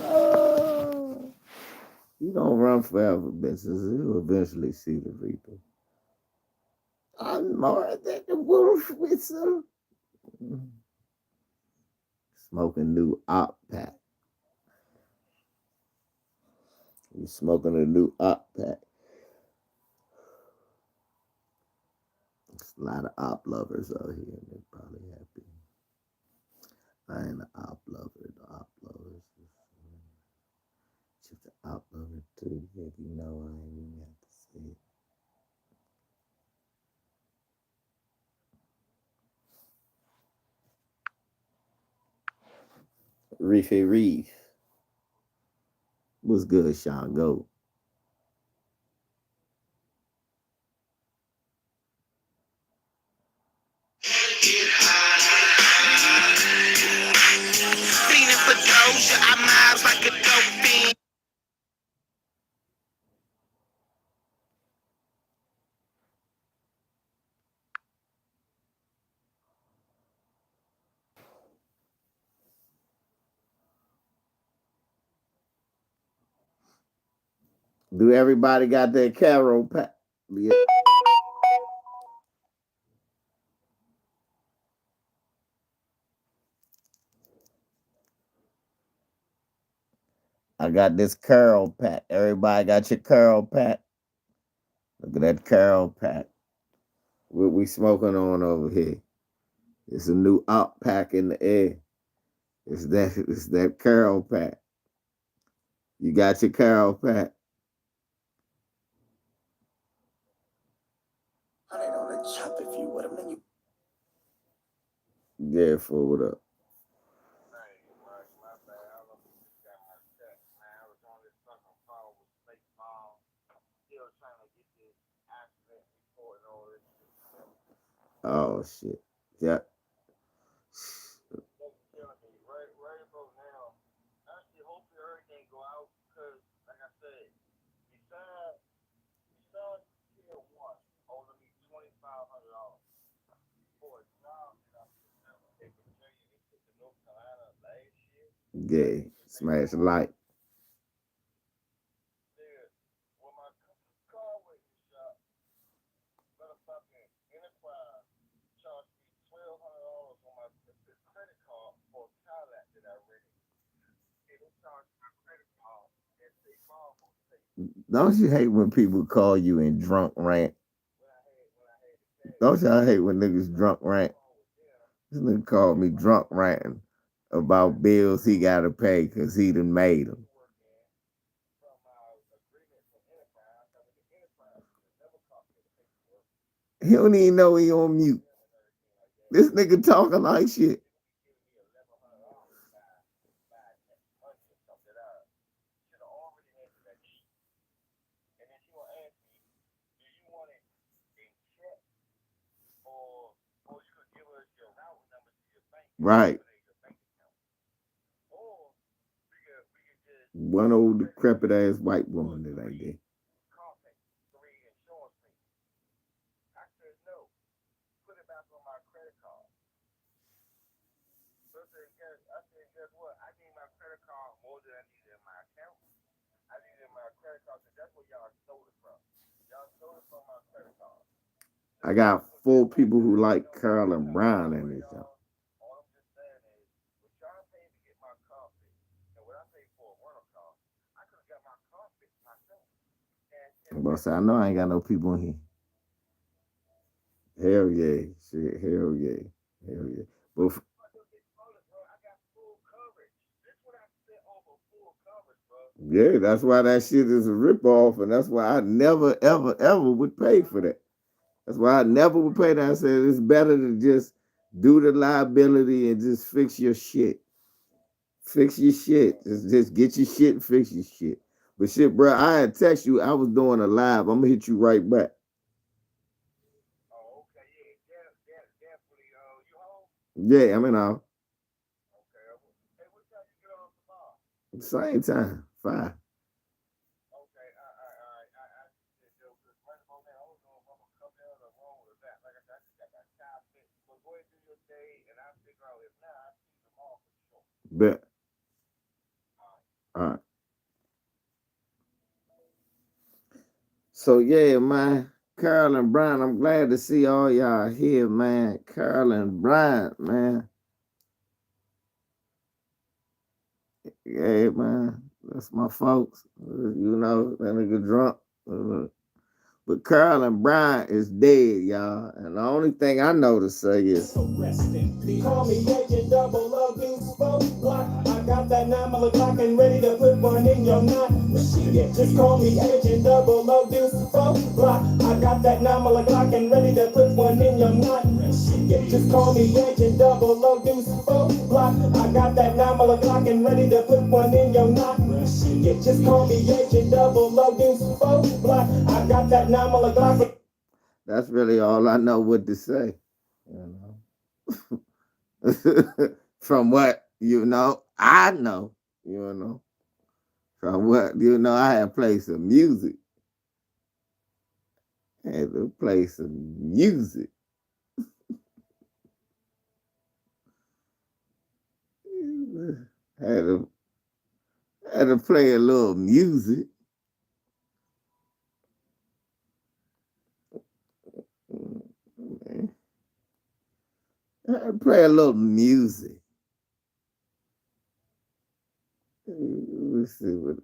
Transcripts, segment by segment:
Oh, you don't run forever, bitches. You'll eventually see the reaper. I'm more than the wolf with some smoking new op pack. You smoking a new op pack. There's a lot of op lovers out here, and they're probably happy. I ain't an op lover. The op lovers. Just an op lover too. If you know, I ain't even have to say it. Reefy Reef. What's good, Sean? Go. Do everybody got their Carol pack? Yeah. I got this Carol pack. Everybody got your Carol pack? Look at that Carol pack. What we smoking on over here? It's a new op pack in the air. It's that Carol pack. You got your Carol pack? Yeah, for what up? Oh shit. Yeah. Yeah. Smash light. Don't you hate when people call you in drunk rant? Don't y'all hate when niggas drunk rant? This nigga called me drunk ranting about bills he got to pay because he done made them. He don't even know he on mute. This nigga talking like shit. Right. One old decrepit ass white woman that I did. I got 4 people who like Carl and Brown in this show. I'm about to say, I know I ain't got no people in here. Hell yeah. Shit, hell yeah. Hell yeah. But yeah, that's why that shit is a ripoff, and that's why I never, ever, ever would pay for that. That's why I never would pay that. I said it's better to just do the liability and just fix your shit. Fix your shit. Just get your shit and fix your shit. But shit, bro, I had text you. I was doing a live. I'm gonna hit you right back. Yeah, I'm in all. Same time. 5. But all right. So yeah, man. Carl and Brian, I'm glad to see all y'all here, man. Carl and Brian, man. Yeah, man. That's my folks. You know, that nigga drunk. But Carl and Brian is dead, y'all. And the only thing I know to say is call me Agent Double O Deuce Block. I got that 9 o'clock and ready to put one in your knot. Just call me Agent Double O Deuce Block. I got that 9 o'clock and ready to put one in your knot. Just call me Agent Double O Deuce Block. I got that 9 o'clock and ready to put one in your knot. Just call me Agent Double O Deuce Block. I got that 9 o'clock. That's really all I know what to say. You know, from what I know. You know, from what I had played some music. Had to play some music. Had to play a little music. Had to play a little music. Let's see what.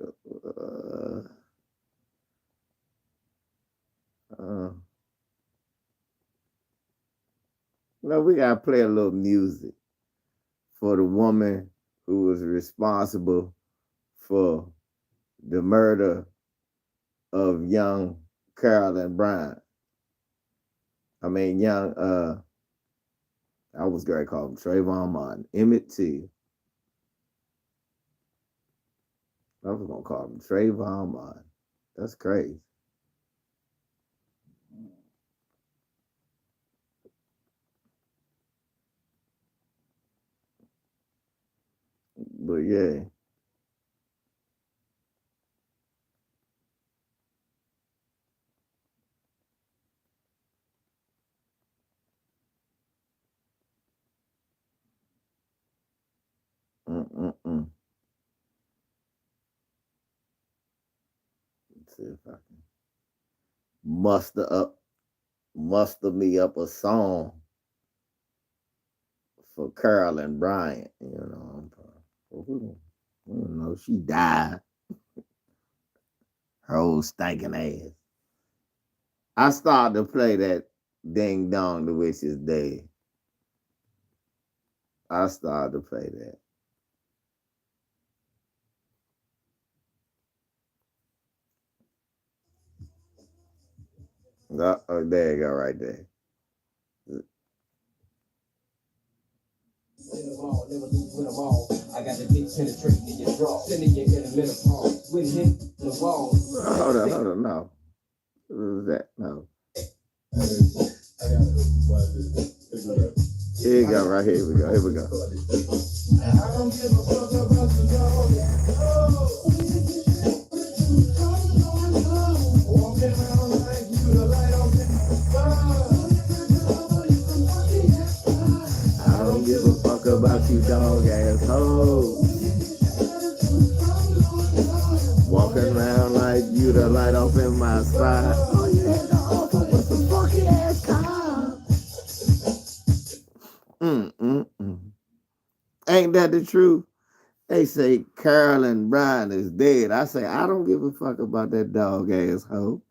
No, we gotta play a little music for the woman who was responsible for the murder of young Carol and Brian. I mean, young, I was going to call him Trayvon Martin, Emmett Till. I was going to call him Trayvon Martin. That's crazy. But yeah. Let's see if I can muster me up a song for Carol and Brian. She died. Her old stinking ass. I started to play that Ding Dong, the Witch is Dead. I started to play that. Oh, there you go, right there. I got the dick penetrating in your draw, sending you in the menopause. With him, the walls. Hold on, no. What was that? No. Here you go, right here. Here we go. I don't give a fuck about the dog. Walking around like you, the light on the I don't give a fuck about you, dog asshole. Walking around like you, the light off in my spot. Oh, you had to offer with some funky ass car. Ain't that the truth? They say Carol and Brian is dead. I say, I don't give a fuck about that dog asshole.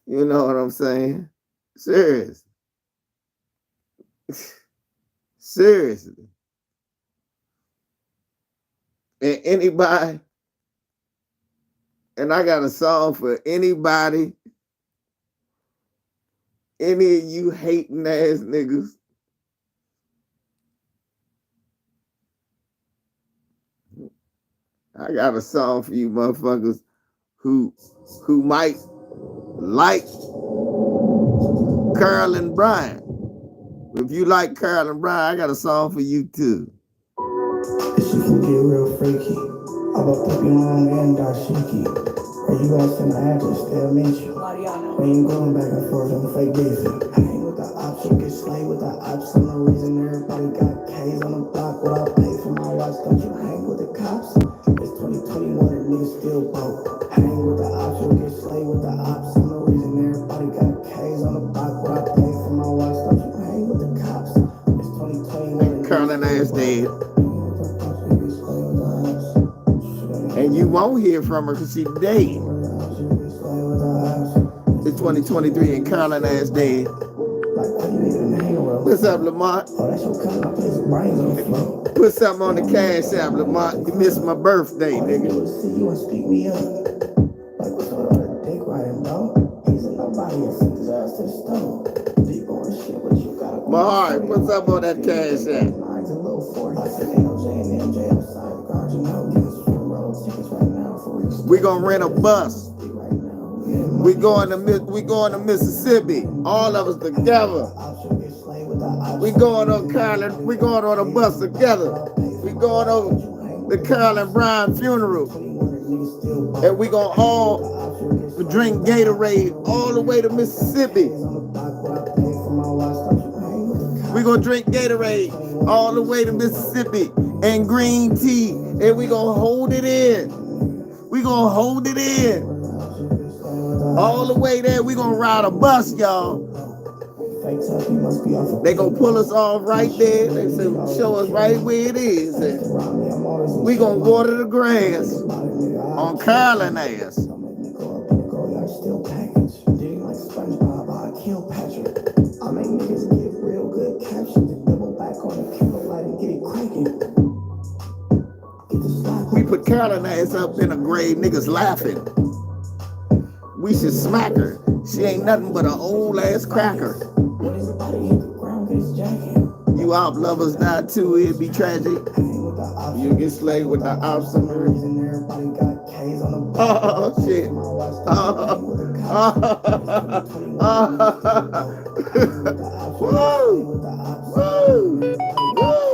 You know what I'm saying? Serious. Seriously. And anybody, and I got a song for anybody, any of you hating ass niggas. I got a song for you motherfuckers who might like Carol and Brian. If you like Carol and Brian, I got a song for you too. This shit can get real freaky. I will put you on and dashiki. Or you gotta send my address, they'll meet you. When you going back and forth on fake busy. I ain't with the option. ops, you get slayed with the ops. For no reason, everybody got K's on the block. What I pay for my watch, don't you hang with the cops? It's 2021 and niggas still broke. Hang with the ops, you get slayed with the ops. For no reason, everybody got K's on the block. What I pay for my watch, don't you hang with the cops? It's 2021 and Curling ass dead. And you won't hear from her because she's dead. It's 2023 and Carolyn ass dead. What's up, Lamont? Put something on the cash app, Lamont. You missed my birthday, nigga. My heart, what's up on that cash app? We gonna rent a bus. We going to Mississippi. All of us together. We going on Carolyn. We going on a bus together. We going on the Carolyn Bryan funeral, and we gonna all drink Gatorade all the way to Mississippi. We gonna drink Gatorade all the way to Mississippi and green tea, and we gonna hold it in. We gonna hold it in. All the way there, we gonna ride a bus, y'all. They gonna pull us off right there. They say, show us right where it is. And we gonna water the grass on Carolyn ass. I make niggas get real good captions and double back on the candlelight and get it cracking. We put Carolyn ass up in a grave, niggas laughing. We should smack her. She ain't nothing but an old ass cracker. You op lovers die too, it'd be tragic. You get slayed with the ops. Oh shit. Woo! Woo!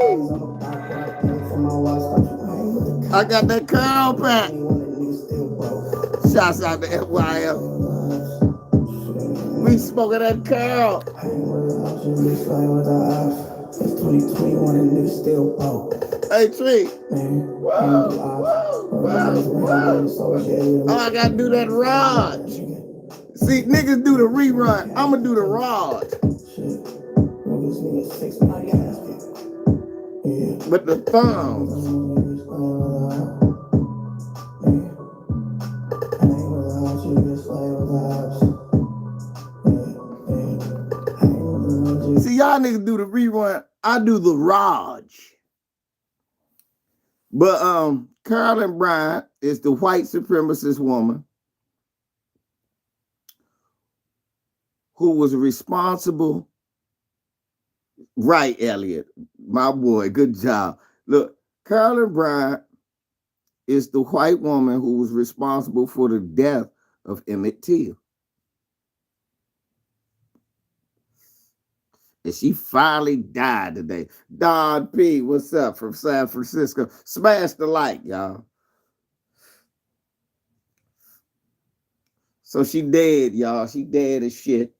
I got that curl pack. Shouts out to FYL. We smoking that curl. It's 2021 and niggas still broke. Hey, Tree. Whoa. Oh, I gotta do that Raj. See, niggas do the rerun. I'ma do the Raj. With the thumbs. See, y'all niggas do the rerun. I do the Raj. But Carolyn Bryan is the white supremacist woman who was responsible. Right, Elliot, my boy, good job. Look, Carolyn Bryan is the white woman who was responsible for the death of Emmett Till. And she finally died today. Don P, what's up from San Francisco? Smash the like, y'all. So she dead, y'all. She dead as shit.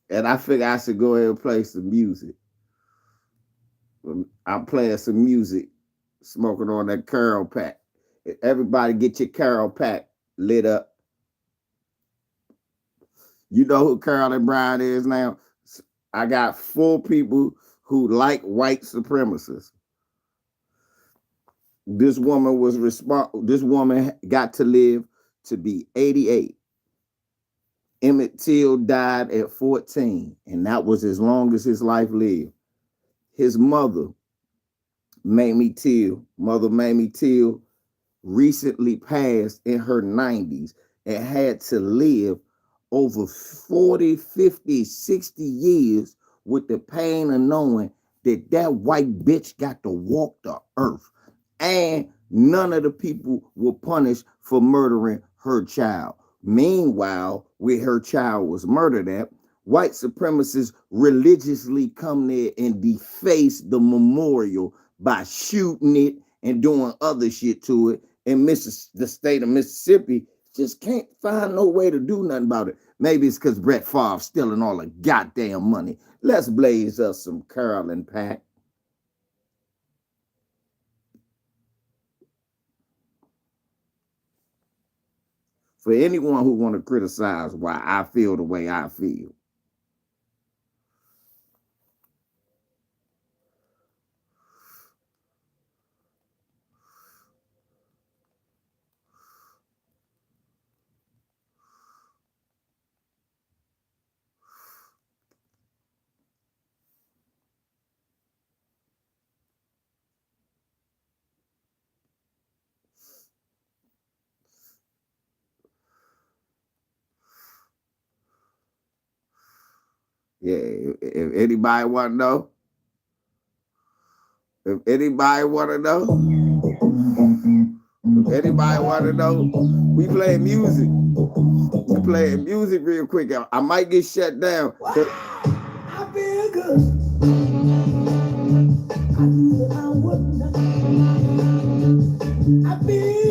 And I figure I should go ahead and play some music. I'm playing some music, smoking on that Carol pack. Everybody get your Carol pack lit up. You know who Carolyn Bryan is now? I got 4 people who like white supremacists. This woman was This woman got to live to be 88. Emmett Till died at 14, and that was as long as his life lived. His mother, Mamie Till, recently passed in her 90s and had to live over 40, 50, 60 years with the pain of knowing that that white bitch got to walk the earth. And none of the people were punished for murdering her child. Meanwhile, where her child was murdered at, white supremacists religiously come there and deface the memorial by shooting it and doing other shit to it. And the state of Mississippi Just can't find no way to do nothing about it. Maybe it's because Brett Favre's stealing all the goddamn money. Let's blaze us some Carolyn Pack. For anyone who want to criticize why I feel the way I feel. Yeah, if anybody want to know, if anybody want to know, if anybody want to know, we playing music. We playing music real quick. I might get shut down. I feel good. I knew that I wouldn't. I feel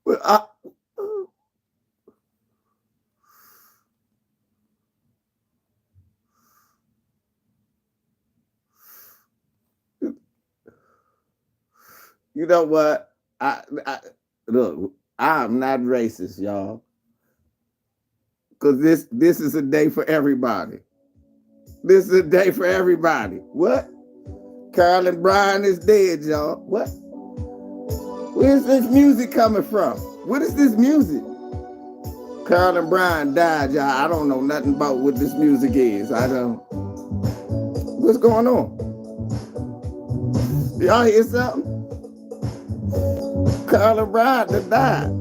Well, you know what? Look. I'm not racist, y'all, because this is a day for everybody. This is a day for everybody. What? Carolyn Bryan is dead, y'all. What? Where's this music coming from? What is this music? Carolyn Bryan died, y'all. I don't know nothing about what this music is. I don't. What's going on? Y'all hear something? Carolyn Bryan died.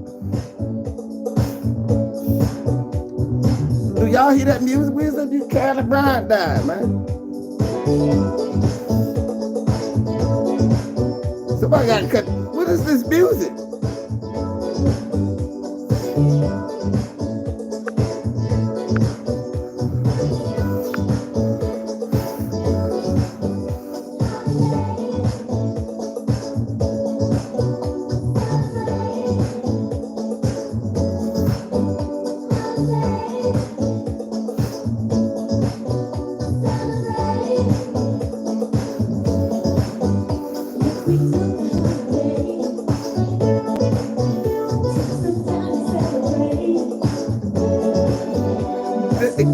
Do y'all hear that music? Where's that? Carolyn Bryan died, man. Somebody got to cut. What is this music?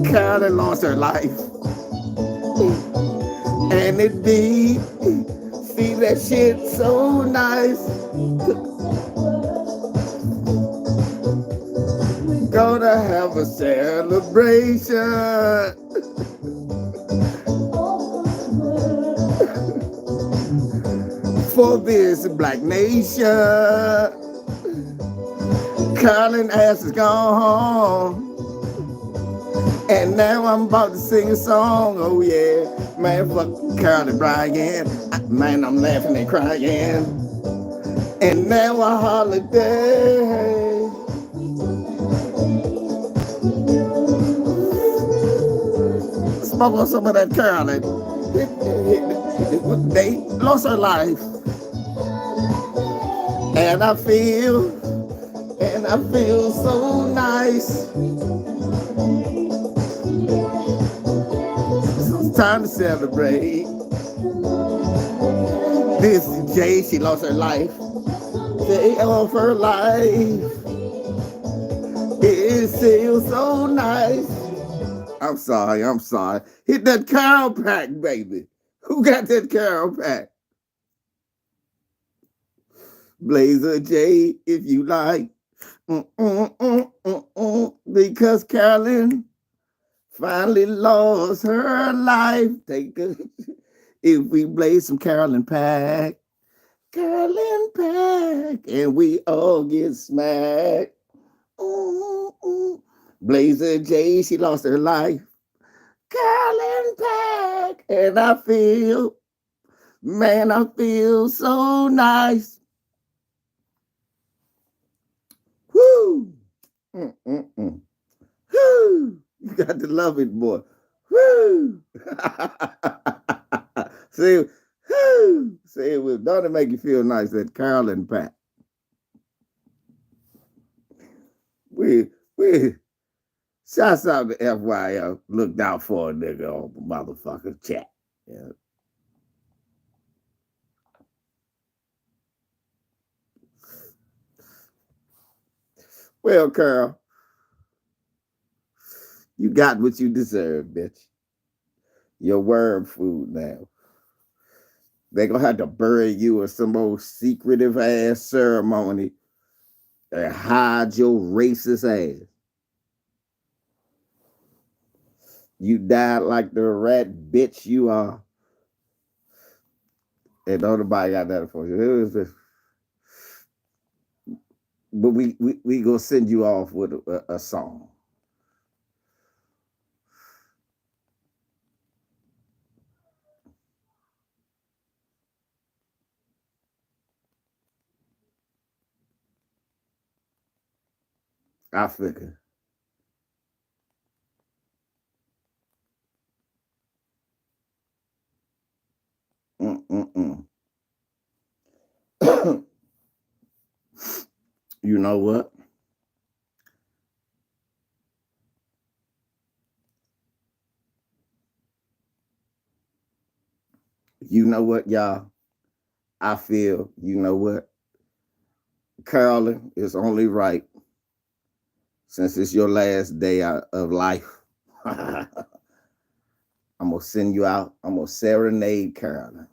Carolyn lost her life. And it be, see that shit so nice. Gonna have a celebration. For this black nation. Carolyn ass is gone. And now I'm about to sing a song, oh yeah. Man, fuck Carolyn Bryan. Man, I'm laughing and crying. And now a holiday. Smoke on some of that Carolyn. They lost her life. And I feel so nice. Time to celebrate. This is Jay, she lost her life. Day of her life. It feels so nice. I'm sorry. Hit that Carol Pack, baby. Who got that Carol Pack? Blazer J, if you like. Because Carolyn finally lost her life. Take a, if we blaze some Carolyn Pack, Carolyn Pack, and we all get smacked. Ooh, ooh. Blazer J, she lost her life. Carolyn Pack, and I feel, man, I feel so nice. Woo! Mm-mm-mm. Woo! You got to love it, boy. Woo! See, woo! See, don't it make you feel nice that Carolyn Pack? We shouts out to FYL. Looked out for a nigga on the motherfucking chat. Yeah. Well, Carl, you got what you deserve, bitch. Your worm food now. They gonna have to bury you in some old secretive ass ceremony and hide your racist ass. You died like the rat bitch you are. And nobody got that for you. It was just, but we gonna send you off with a song. I figure. Mm-mm-mm. You know what? You know what, y'all? I feel, you know what? Carolyn, it's only right since it's your last day of life. I'm gonna send you out. I'm gonna serenade Carolyn.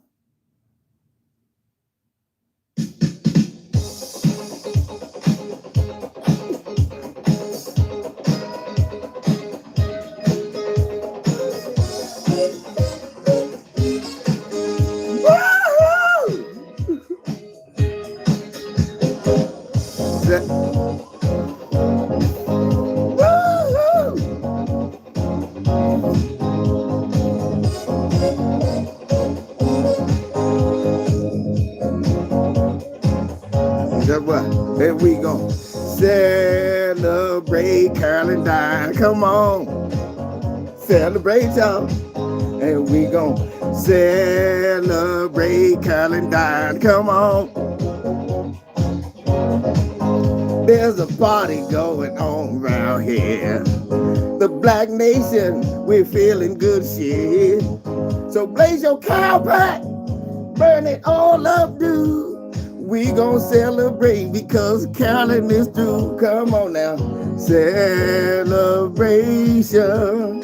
That's what. Here we go. Celebrate Carolyn Dine. Come on. Celebrate y'all. And we gon' celebrate Carolyn Dine. Come on. There's a party going on around here. The Black Nation, we're feeling good shit. So blaze your cow pack, burn it all up, dude. We gon' celebrate because Carolyn is through. Come on now, celebration.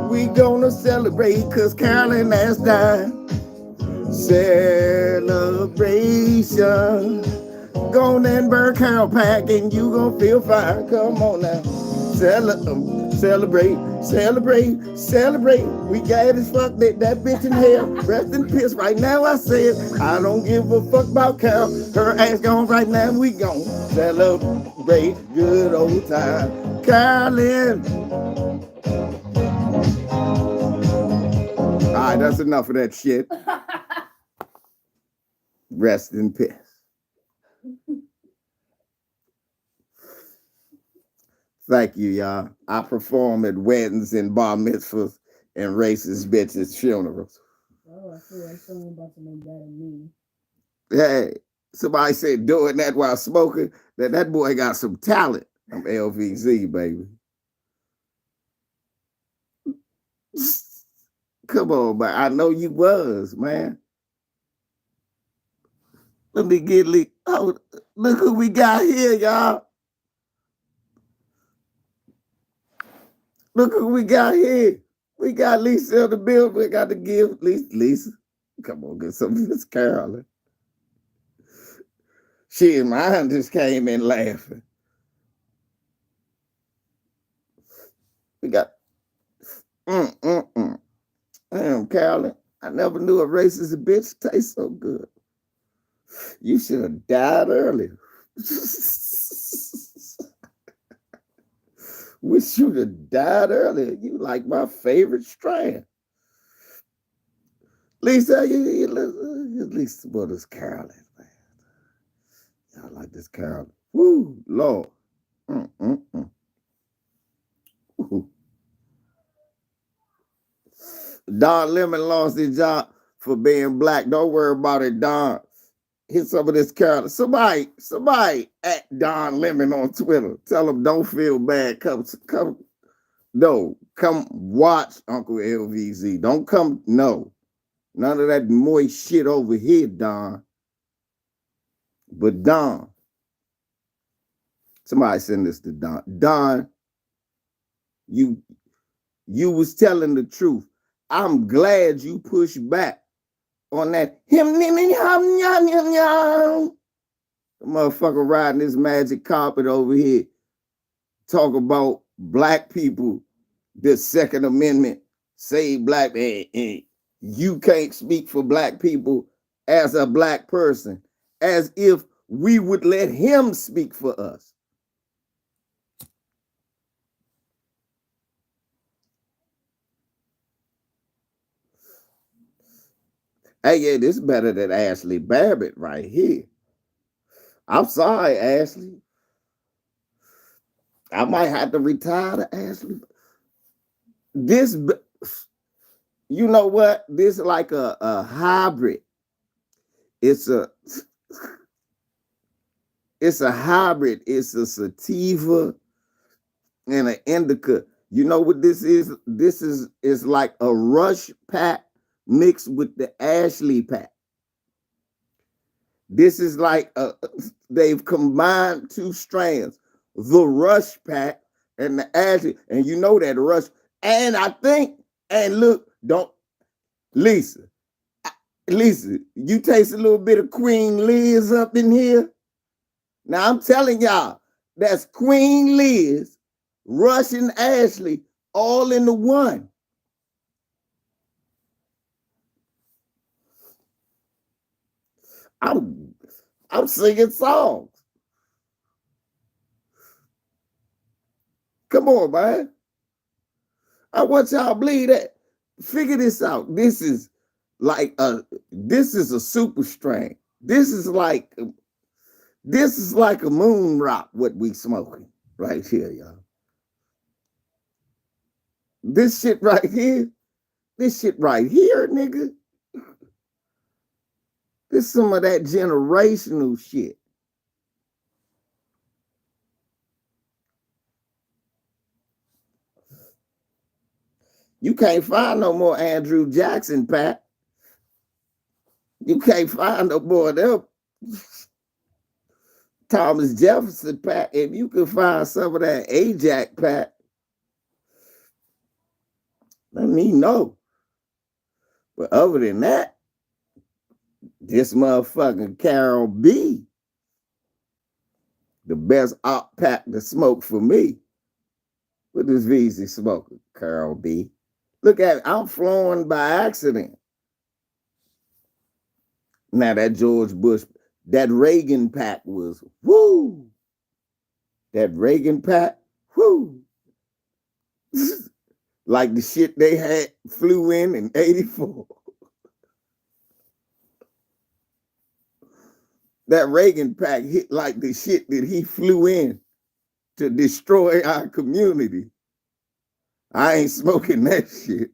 We gonna celebrate cause Carolyn has died. Celebration. Go on and burn cow pack and you gon' feel fine. Come on now. Celebrate, celebrate, celebrate. We got as fuck that bitch in hell. Rest in peace right now, I said. I don't give a fuck about Carol. Her ass gone right now, we gon' celebrate good old time. Carolyn. All right, that's enough of that shit. Rest in peace. Thank you, y'all. I perform at weddings and bar mitzvahs and racist bitches' funerals. Oh, I feel like someone about to make that of me. Hey, somebody said doing that while smoking. That boy got some talent. I'm LVZ, baby. Come on, man. I know you was, man. Let me get oh, look who we got here, y'all. Look who we got here. We got Lisa in the building. We got to give Lisa. Come on, get some of this Carolyn. She and mine just came in laughing. We got Damn, Carolyn. I never knew a racist bitch tastes so good. You should have died earlier. Wish you'd have died earlier. You like my favorite strain. Lisa, at least what is Carolyn, man. I like this Carolyn. Woo, Lord. Mm-mm-mm. Don Lemon lost his job for being black. Don't worry about it, Don. Hit some of this Carolyn. Somebody at Don Lemon on Twitter. Tell him don't feel bad. Come watch Uncle LVZ. Don't come, no. None of that moist shit over here, Don. But Don, somebody send this to Don. Don, you was telling the truth. I'm glad you pushed back on that. The motherfucker riding this magic carpet over here. Talk about black people, the Second Amendment, save black man. You can't speak for black people as a black person, as if we would let him speak for us. Hey, yeah, this is better than Ashley Babbitt right here. I'm sorry, Ashley. I might have to retire to Ashley. This, you know what? This is like a hybrid. It's a hybrid. It's a sativa and an indica. You know what this is? This is like a Rush pack mixed with the Ashley pack. This is like they've combined two strands, the Rush pack and the Ashley. And you know that Rush. And I think, and look, Lisa, you taste a little bit of Queen Liz up in here. Now I'm telling y'all, that's Queen Liz, Rush and Ashley, all in the one. I'm singing songs. Come on, man. I want y'all to believe that. Figure this out. This is a super strain. This is like a moon rock, what we smoking right here, y'all. This shit right here, nigga. This is some of that generational shit. You can't find no more Andrew Jackson, Pat. You can't find no more of them. Thomas Jefferson, Pat. If you can find some of that Ajax, Pat, let me know. But other than that, this motherfucking Carol B, the best op pack to smoke for me. What is VZ smoking, Carol B? Look at it. I'm flowing by accident. Now that George Bush, that Reagan pack was woo. That Reagan pack, woo. Like the shit they had flew in 84. That Reagan pack hit like the shit that he flew in to destroy our community. I ain't smoking that shit.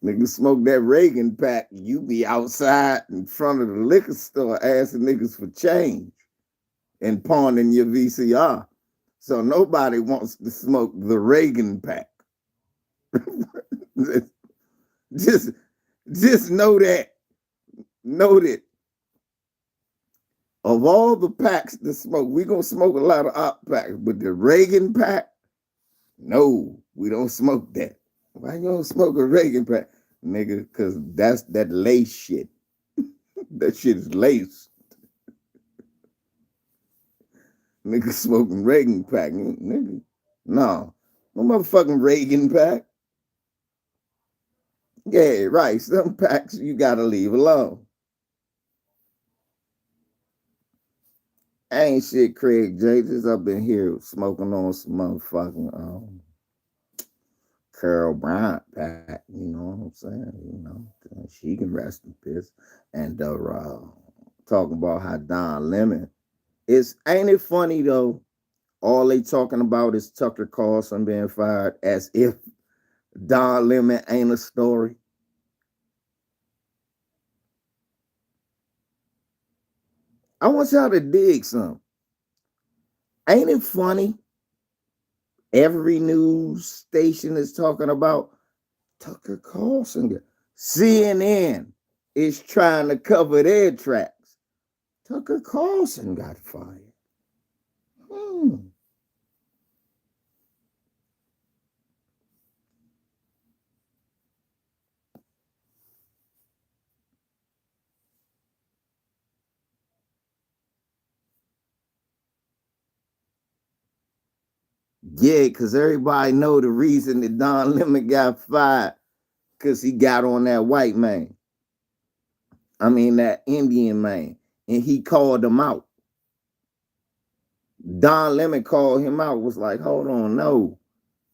Niggas smoke that Reagan pack, you be outside in front of the liquor store asking niggas for change and pawning your VCR. So nobody wants to smoke the Reagan pack. just know that. Know that. Of all the packs to smoke, we gonna smoke a lot of op packs, but the Reagan pack, no, we don't smoke that. Why you gonna smoke a Reagan pack, nigga? Because that's that lace shit. That shit is lace. Nigga smoking Reagan pack, nigga. No motherfucking Reagan pack. Yeah, right. Some packs you gotta leave alone. Ain't shit, Craig J. Just up in here smoking on some motherfucking Carol Bryant pack. You know what I'm saying? She can rest in peace. And talking about how Don Lemon is. Ain't it funny though? All they talking about is Tucker Carlson being fired, as if Don Lemon ain't a story. I want y'all to dig some. Ain't it funny? Every news station is talking about Tucker Carlson. CNN is trying to cover their tracks. Tucker Carlson got fired. Hmm. Yeah, because everybody know the reason that Don Lemon got fired because he got on that white man. I mean that Indian man. And he called him out. Don Lemon called him out, was like, hold on, no.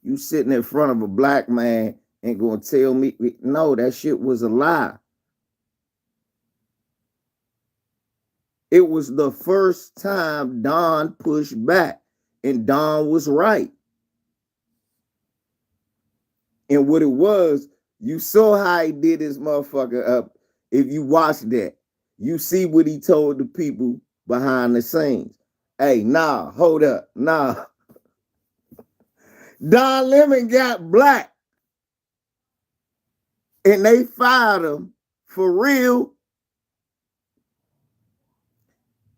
You sitting in front of a black man and gonna tell me no, that shit was a lie. It was the first time Don pushed back, and Don was right. And what it was, you saw how he did his motherfucker up. If you watch that, you see what he told the people behind the scenes. Hey, nah, hold up, nah. Don Lemon got black, and they fired him for real.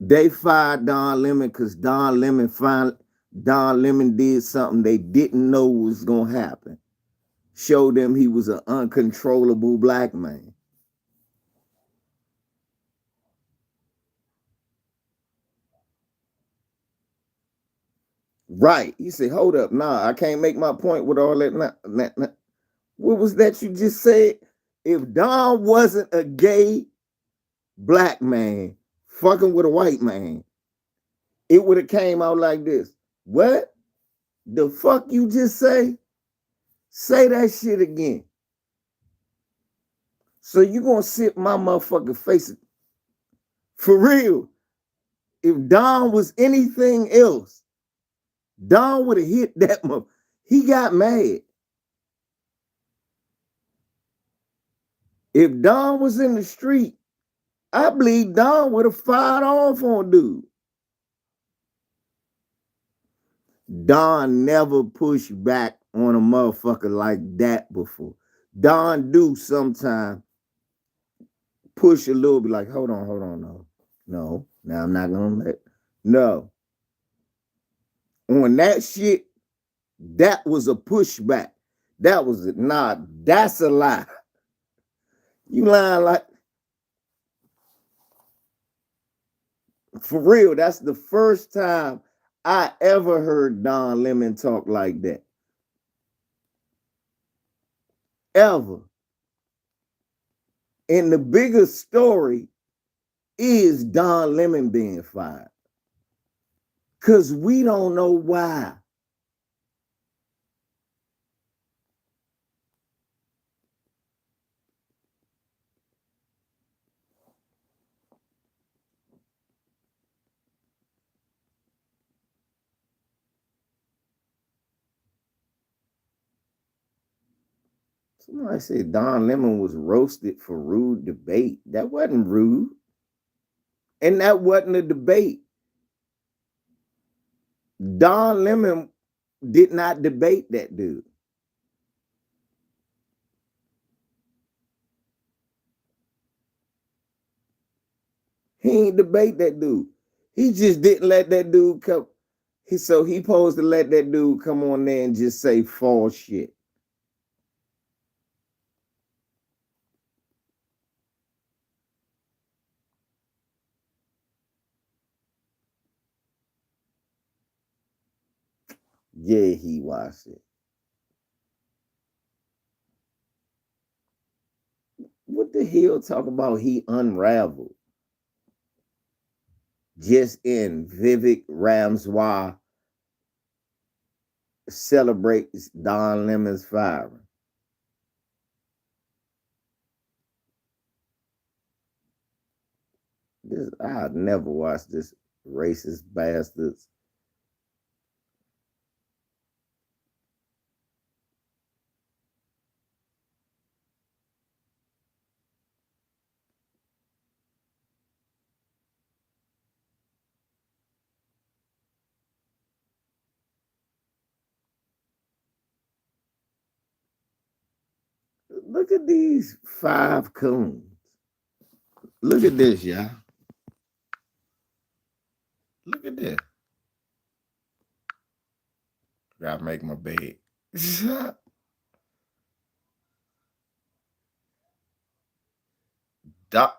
They fired Don Lemon because Don Lemon did something they didn't know was gonna happen. Showed them he was an uncontrollable black man. Right. He said, hold up, nah, I can't make my point with all that. What was that you just said? If Don wasn't a gay black man fucking with a white man, it would have came out like this. What the fuck you just say? Say that shit again. So you gonna sit my motherfucking face for real? If Don was anything else, Don would have hit that mother. He got mad. If Don was in the street, I believe Don would have fired off on dude. Don never pushed back on a motherfucker like that before. Don do sometimes push a little bit like, hold on, no. No, now I'm not gonna let no. On that shit, that was a pushback. That was it. Nah, that's a lie. You lying like for real. That's the first time I ever heard Don Lemon talk like that. Ever. And the biggest story is Don Lemon being fired. Cause we don't know why. Somebody said Don Lemon was roasted for rude debate. That wasn't rude. And that wasn't a debate. Don Lemon did not debate that dude. He ain't debate that dude. He just didn't let that dude come. So he supposed to let that dude come on there and just say false shit. Yeah, he watched it. What the hell talk about he unraveled? Just in Vivek Ramswar celebrates Don Lemon's firing. This I never watched this racist bastards. Look at these 5 coons. Look at this, y'all. Look at this. Gotta make my bed. Doc,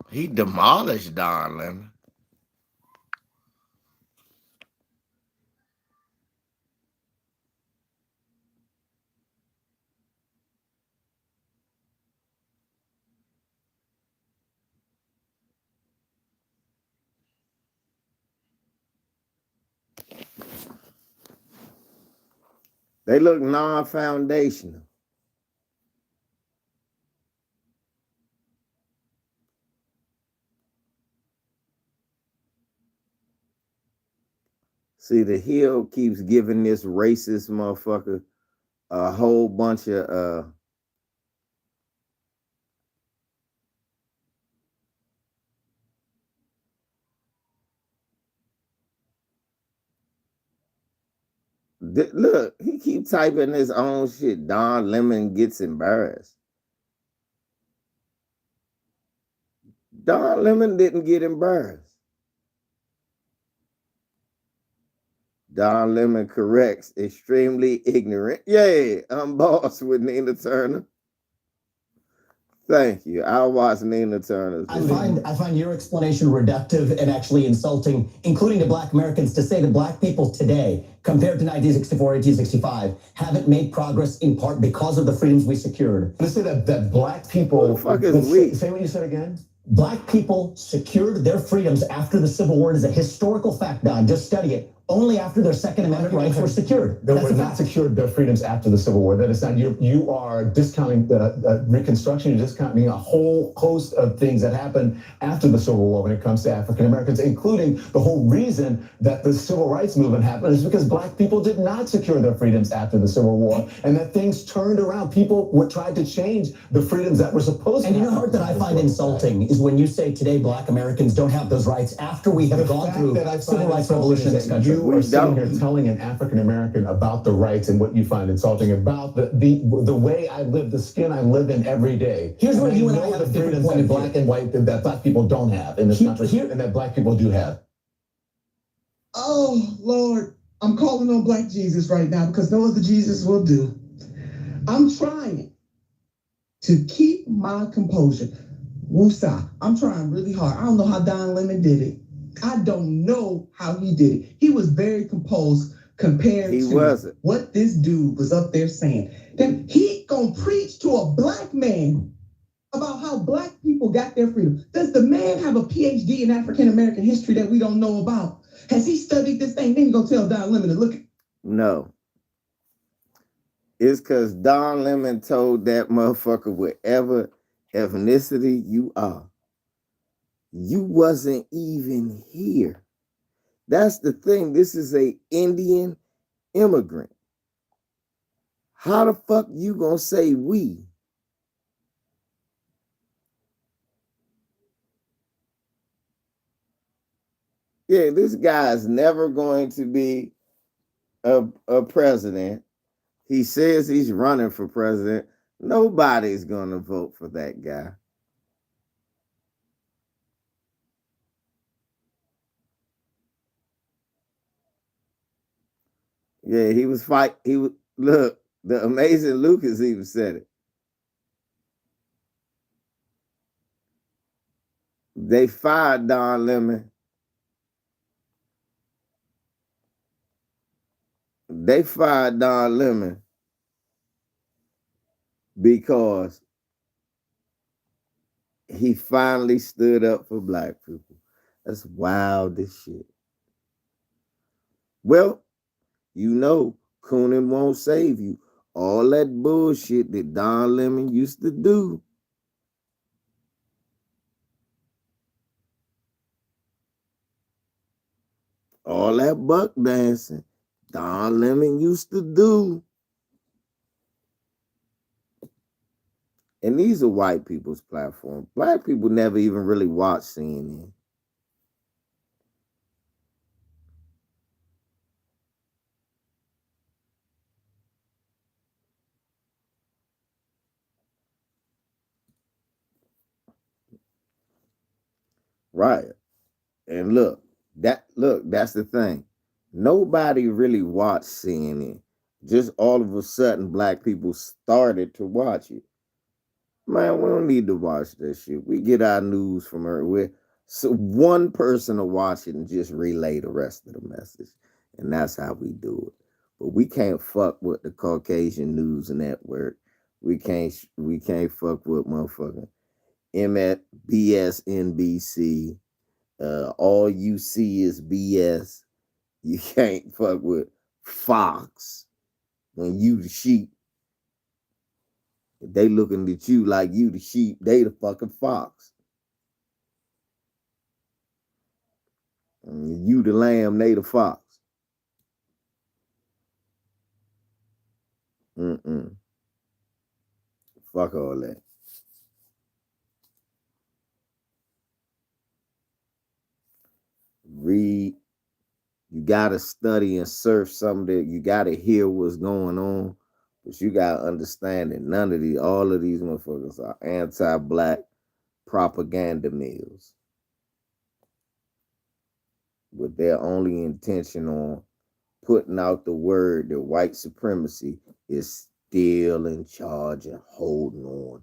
he demolished Don Lemon. They look non-foundational. See, the Hill keeps giving this racist motherfucker a whole bunch of look, he keep typing his own shit. Don Lemon gets embarrassed. Don Lemon didn't get embarrassed. Don Lemon corrects extremely ignorant. Yay, I'm boss with Nina Turner. Thank you. I'll watch Nina Turner's video. I find your explanation reductive and actually insulting, including to Black Americans, to say that Black people today, compared to 1964, 1865, haven't made progress in part because of the freedoms we secured. Let's say that Black people. Who the fuck is we? Say what you said again. Black people secured their freedoms after the Civil War. It is a historical fact, Don. Just study it. Only after their Second Amendment rights were secured. They were not secured their freedoms after the Civil War. That is not, you are discounting Reconstruction, you're discounting a whole host of things that happened after the Civil War when it comes to African Americans, including the whole reason that the Civil Rights Movement happened is because Black people did not secure their freedoms after the Civil War, and that things turned around. People tried to change the freedoms that were supposed to And happen. you know what that I find insulting is when you say today Black Americans don't have those rights after we have gone through civil rights revolution in this country. You are sitting here telling an African American about the rights and what you find insulting about the way I live, the skin I live in every day. Here's where you and I know have the a different freedoms point that of Black view. and white that Black people don't have in this country, and that Black people do have. Oh, Lord, I'm calling on Black Jesus right now because no other Jesus will do. I'm trying to keep my composure. Woosah, I'm trying really hard. I don't know how Don Lemon did it. I don't know how he did it. He was very composed compared to what this dude was up there saying. Then he gonna preach to a Black man about how Black people got their freedom. Does the man have a PhD in African American history that we don't know about? Has he studied this thing? Then you gonna tell Don Lemon to look. No. It's because Don Lemon told that motherfucker, whatever ethnicity you are, you wasn't even here. That's the thing. This is a Indian immigrant. How the fuck you gonna say we? Yeah, this guy's never going to be a president. He says he's running for president. Nobody's gonna vote for that guy. Yeah, he was fight. He was look. The amazing Lucas even said it. They fired Don Lemon They fired Don Lemon because he finally stood up for black people. That's wild as shit. Well, you know, Coonan won't save you. All that bullshit that Don Lemon used to do. All that buck dancing Don Lemon used to do. And these are white people's platforms. Black people never even really watch CNN. Right. And that's the thing. Nobody really watched CNN. Just all of a sudden, black people started to watch it. Man, we don't need to watch that shit. We get our news from everywhere. So one person will watch it and just relay the rest of the message. And that's how we do it. But we can't fuck with the Caucasian News Network. We can't fuck with motherfucking MSNBC. All you see is BS. You can't fuck with Fox when you the sheep. They looking at you like you the sheep, they the fucking fox. And you the lamb, they the fox. Mm-mm. Fuck all that. Read. You gotta study and search something. You gotta hear what's going on. But you gotta understand that all of these motherfuckers are anti-black propaganda mills with their only intention on putting out the word that white supremacy is still in charge and holding on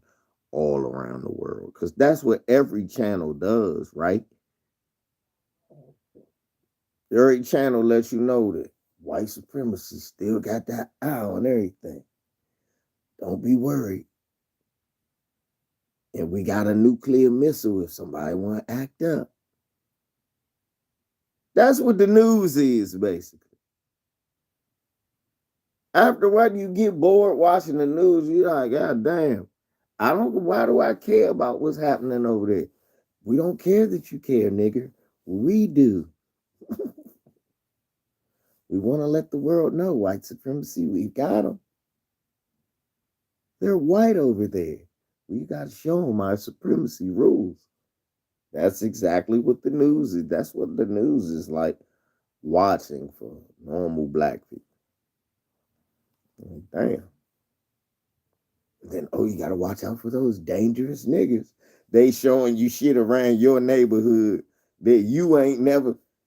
all around the world. Because that's what every channel does, right? Every channel lets you know that white supremacy still got that eye on everything. Don't be worried. And we got a nuclear missile if somebody want to act up. That's what the news is, basically. After what you get bored watching the news, you're like, God damn. Why do I care about what's happening over there? We don't care that you care, nigger. We do. We want to let the world know white supremacy, we got them. They're white over there. We got to show them our supremacy rules. That's exactly what the news is. That's what the news is like watching for normal black people. Damn. Then, you got to watch out for those dangerous niggas. They showing you shit around your neighborhood that you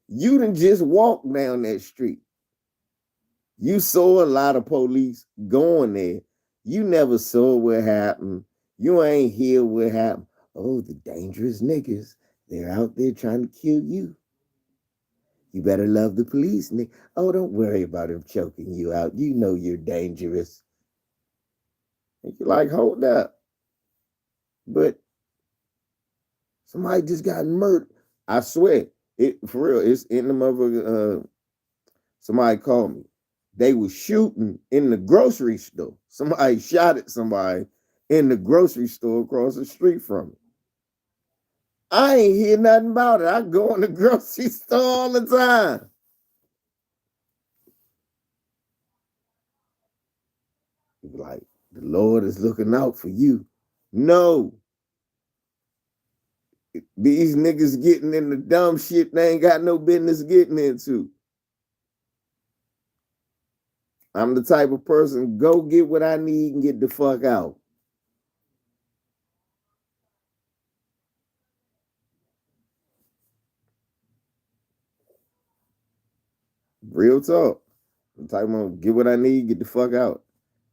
didn't just walk down that street. You saw a lot of police going there. You never saw what happened. You ain't hear what happened. Oh, the dangerous niggas. They're out there trying to kill you. You better love the police, nigga. Oh, don't worry about them choking you out. You know you're dangerous. And you're like, hold up. But somebody just got murdered. I swear. It for real. It's in the motherfucker. Somebody called me. They were shooting in the grocery store. Somebody shot at somebody in the grocery store across the street from me. I ain't hear nothing about it. I go in the grocery store all the time. Like, the Lord is looking out for you. No. These niggas getting into dumb shit they ain't got no business getting into. I'm the type of person, go get what I need and get the fuck out. Real talk. I'm the type of get what I need, get the fuck out.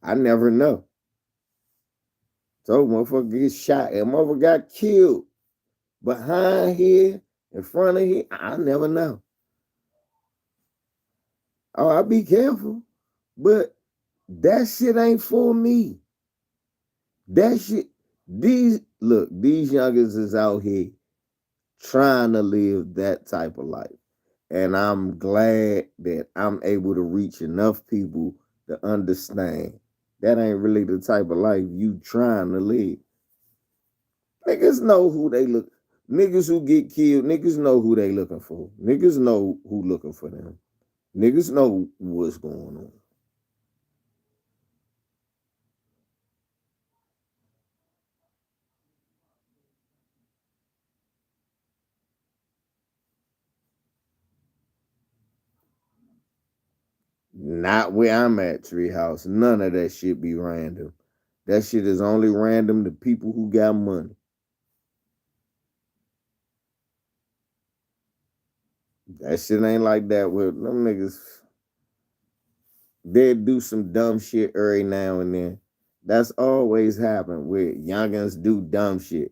I never know. So motherfucker get shot and motherfucker got killed behind here, in front of here. I never know. Oh, I be careful. But that shit ain't for me. That shit, these youngers is out here trying to live that type of life. And I'm glad that I'm able to reach enough people to understand that ain't really the type of life you trying to live. Niggas know who they look. Niggas who get killed, niggas know who they looking for. Niggas know who looking for them. Niggas know what's going on. Not where I'm at, Treehouse. None of that shit be random. That shit is only random to people who got money. That shit ain't like that with them niggas. They do some dumb shit every now and then. That's always happened where youngins do dumb shit.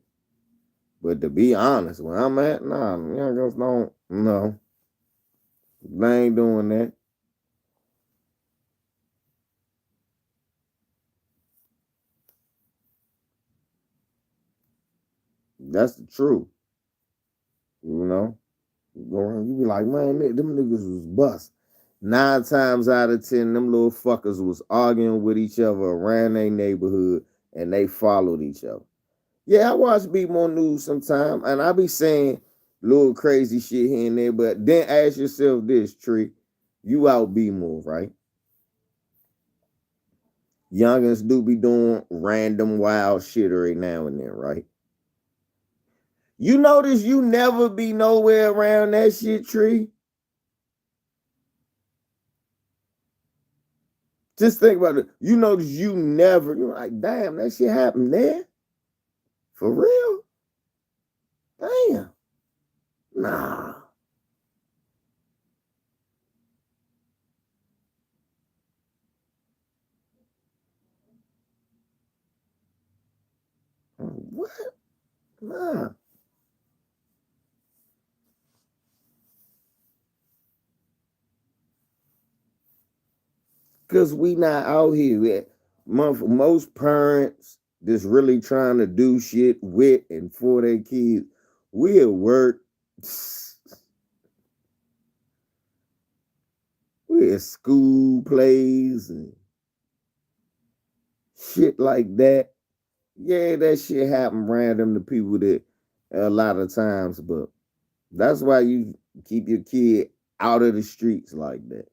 But to be honest, where I'm at, nah, youngins don't. No, they ain't doing that. That's the truth. You know, you be like, man, them niggas was bust. 9 times out of 10, them little fuckers was arguing with each other around their neighborhood, and they followed each other. Yeah, I watch Beat More News sometime, and I be saying little crazy shit here and there, but then ask yourself this, Tree. You out Be More, right? Youngins do be doing random wild shit every now and then, right? You notice you never be nowhere around that shit, Tree? Just think about it. You notice you never, you're like, damn, that shit happened there? For real? Damn. Nah. What? Nah. Because we not out here. Most parents that's really trying to do shit with and for their kids, we at work. We at school plays and shit like that. Yeah, that shit happen random to people that a lot of times, but that's why you keep your kid out of the streets like that.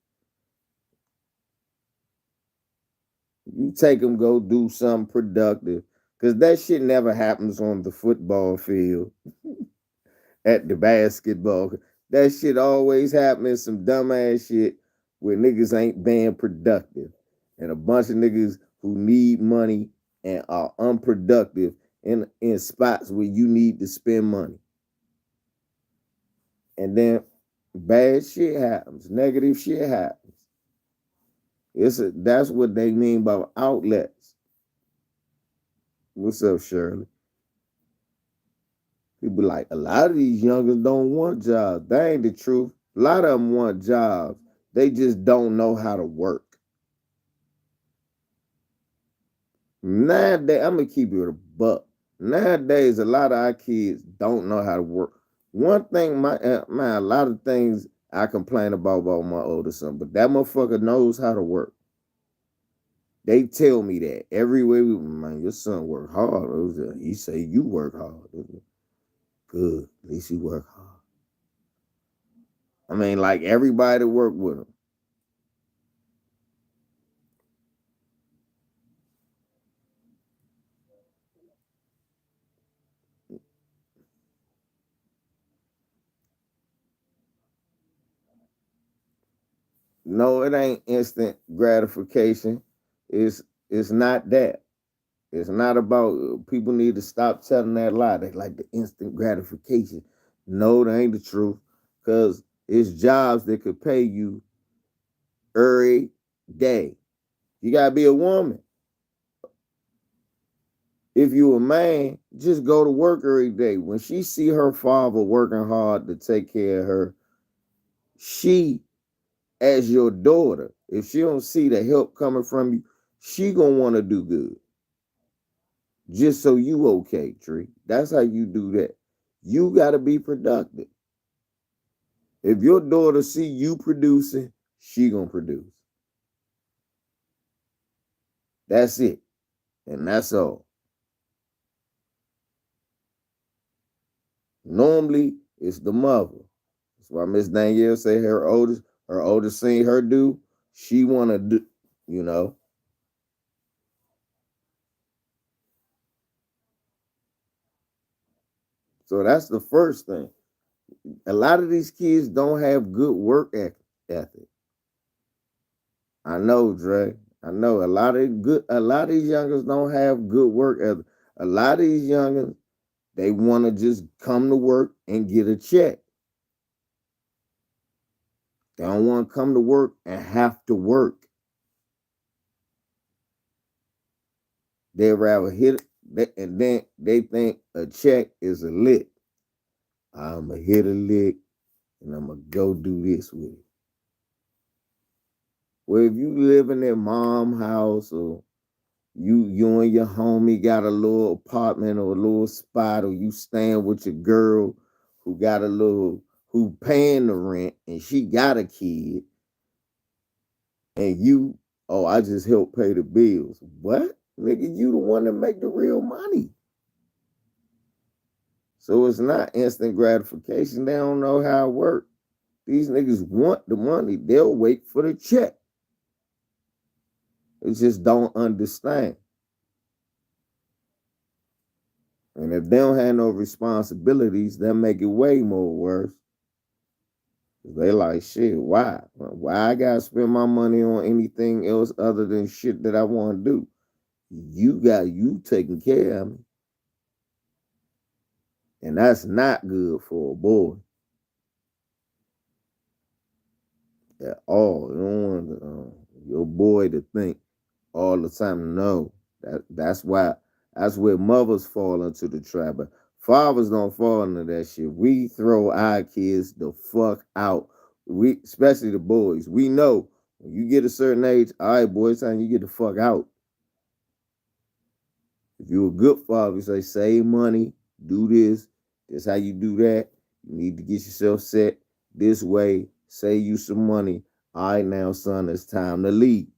You take them go do something productive, because that shit never happens on the football field, at the basketball. That shit always happens some dumbass shit where niggas ain't being productive, and a bunch of niggas who need money and are unproductive in spots where you need to spend money. And then bad shit happens, negative shit happens. That's what they mean by outlets. What's up, Shirley? People like, a lot of these youngers don't want jobs. That ain't the truth. A lot of them want jobs. They just don't know how to work. Nowadays, I'm gonna keep you a buck. Nowadays, a lot of our kids don't know how to work. One thing, man, a lot of things I complain about my older son, but that motherfucker knows how to work. They tell me that everywhere. Man, your son work hard. He say you work hard. Good. At least you work hard. I mean, like everybody work with him. No, it ain't instant gratification. It's not that. It's not about, people need to stop telling that lie. They like the instant gratification. No, that ain't the truth. Because it's jobs that could pay you every day. You gotta be a woman. If you a man, just go to work every day. When she see her father working hard to take care of her, she as your daughter, if she don't see the help coming from you, she gonna want to do good. Just so you okay, Tree. That's how you do that. You gotta be productive. If your daughter see you producing, she gonna produce. That's it. And that's all. Normally, it's the mother. That's why Miss Danielle say her oldest seen her do, she wanna do, you know. So that's the first thing. A lot of these kids don't have good work ethic. I know, Dre. I know a lot of these youngers don't have good work ethic. A lot of these youngers, they want to just come to work and get a check. They don't want to come to work and have to work. They rather and then they think a check is a lick. I'm going to hit a lick and I'm going to go do this with it. Well, if you live in their mom house or you and your homie got a little apartment or a little spot, or you staying with your girl who got a little who paying the rent and she got a kid, and you, oh, I just help pay the bills. What? Nigga, you the one that make the real money. So it's not instant gratification. They don't know how it works. These niggas want the money. They'll wait for the check. They just don't understand. And if they don't have no responsibilities, that make it way more worse. They like, shit, why? Why I gotta spend my money on anything else other than shit that I want to do? You got you taking care of me. And that's not good for a boy at all. You don't want your boy to think all the time. No, that's where mothers fall into the trap. But fathers don't fall into that shit. We throw our kids the fuck out. We, especially the boys. We know when you get a certain age, all right, boy, it's time you get the fuck out. If you're a good father, you say save money, do this. That's how you do that. You need to get yourself set this way. Save you some money. All right, now, son, it's time to leave.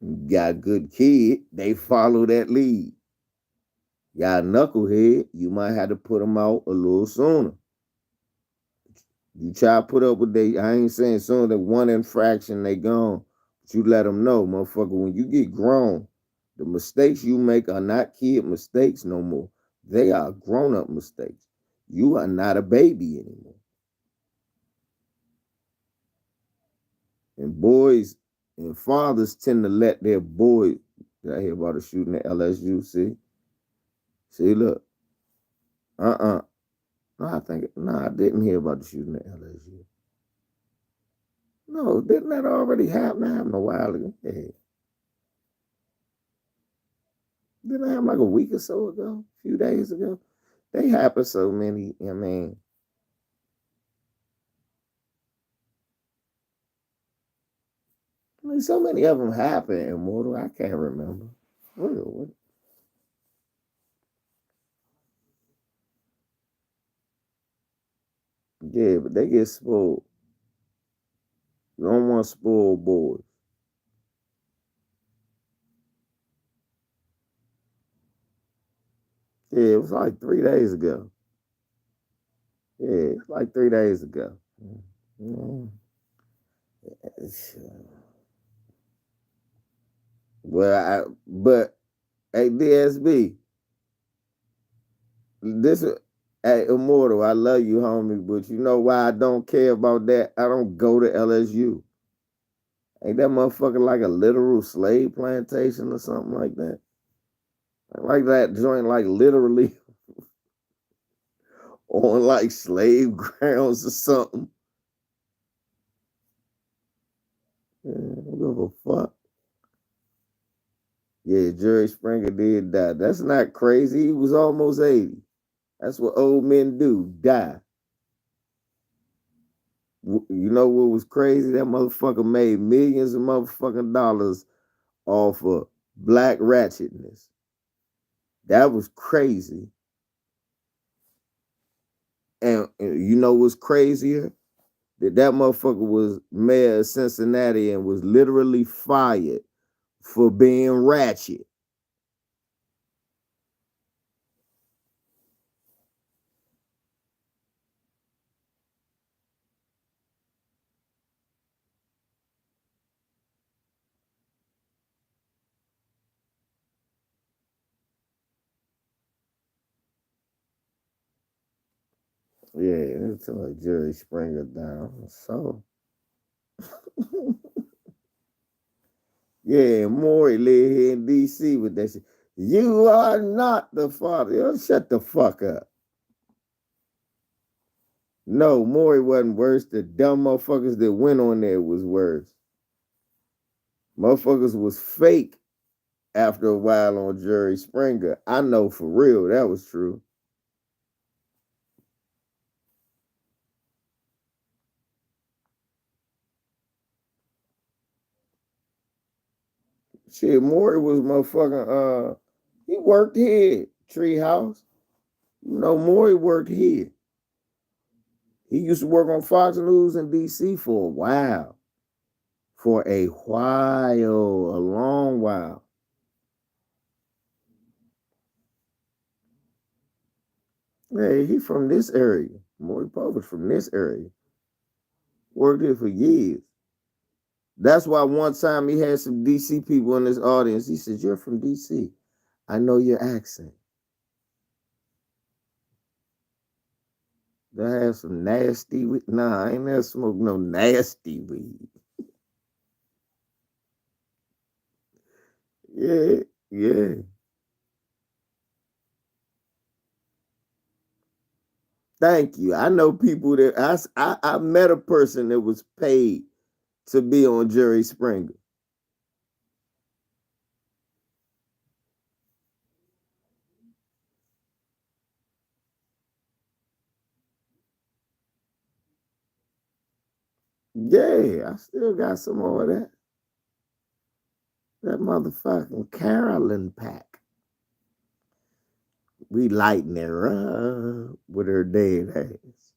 You got a good kid, they follow that lead. Got a knucklehead, you might have to put them out a little sooner. You try to put up with they, I ain't saying soon that one infraction they gone, but you let them know, motherfucker, when you get grown, the mistakes you make are not kid mistakes no more. They are grown up mistakes. You are not a baby anymore. And boys and fathers tend to let their boys. Did I hear about a shooting at LSU? See, look. No, I didn't hear about the shooting at LSU. No, didn't that already happen? It happened a while ago. Yeah. Didn't it happen like a week or so ago? A few days ago? They happen so many, so many of them happen, Immortal. I can't remember. Real. Yeah, but they get spoiled. You don't want spoiled boys. Yeah, it was like 3 days ago. Yeah, it's like 3 days ago. Mm. But hey, DSB, this hey Immortal, I love you, homie, but you know why I don't care about that? I don't go to LSU. Ain't that motherfucker like a literal slave plantation or something like that? Like that joint, like literally on like slave grounds or something. Yeah, I don't give a fuck. Yeah, Jerry Springer did die. That's not crazy. He was almost 80. That's what old men do, die. You know what was crazy? That motherfucker made millions of motherfucking dollars off of black ratchetness. That was crazy. And you know what's crazier? That motherfucker was mayor of Cincinnati and was literally fired for being ratchet. Yeah, it's like Jerry Springer down. So yeah, Maury live here in DC with that shit. You are not the father. Yo, shut the fuck up. No, Maury wasn't worse. The dumb motherfuckers that went on there was worse. Motherfuckers was fake after a while on Jerry Springer. I know for real that was true. Shit, Maury was motherfucking he worked here, Treehouse. You know, Maury worked here. He used to work on Fox News in DC for a while. For a while, a long while. Hey, he from this area. Maury Povich from this area. Worked here for years. That's why one time he had some DC people in his audience. He said, "You're from DC. I know your accent." They have some nasty weed. Nah, I ain't never smoked no nasty weed. Yeah, yeah. Thank you. I know people that I met a person that was paid to be on Jerry Springer. Yeah, I still got some more of that. That motherfucking Carolyn pack. We lighting her up with her dead ass.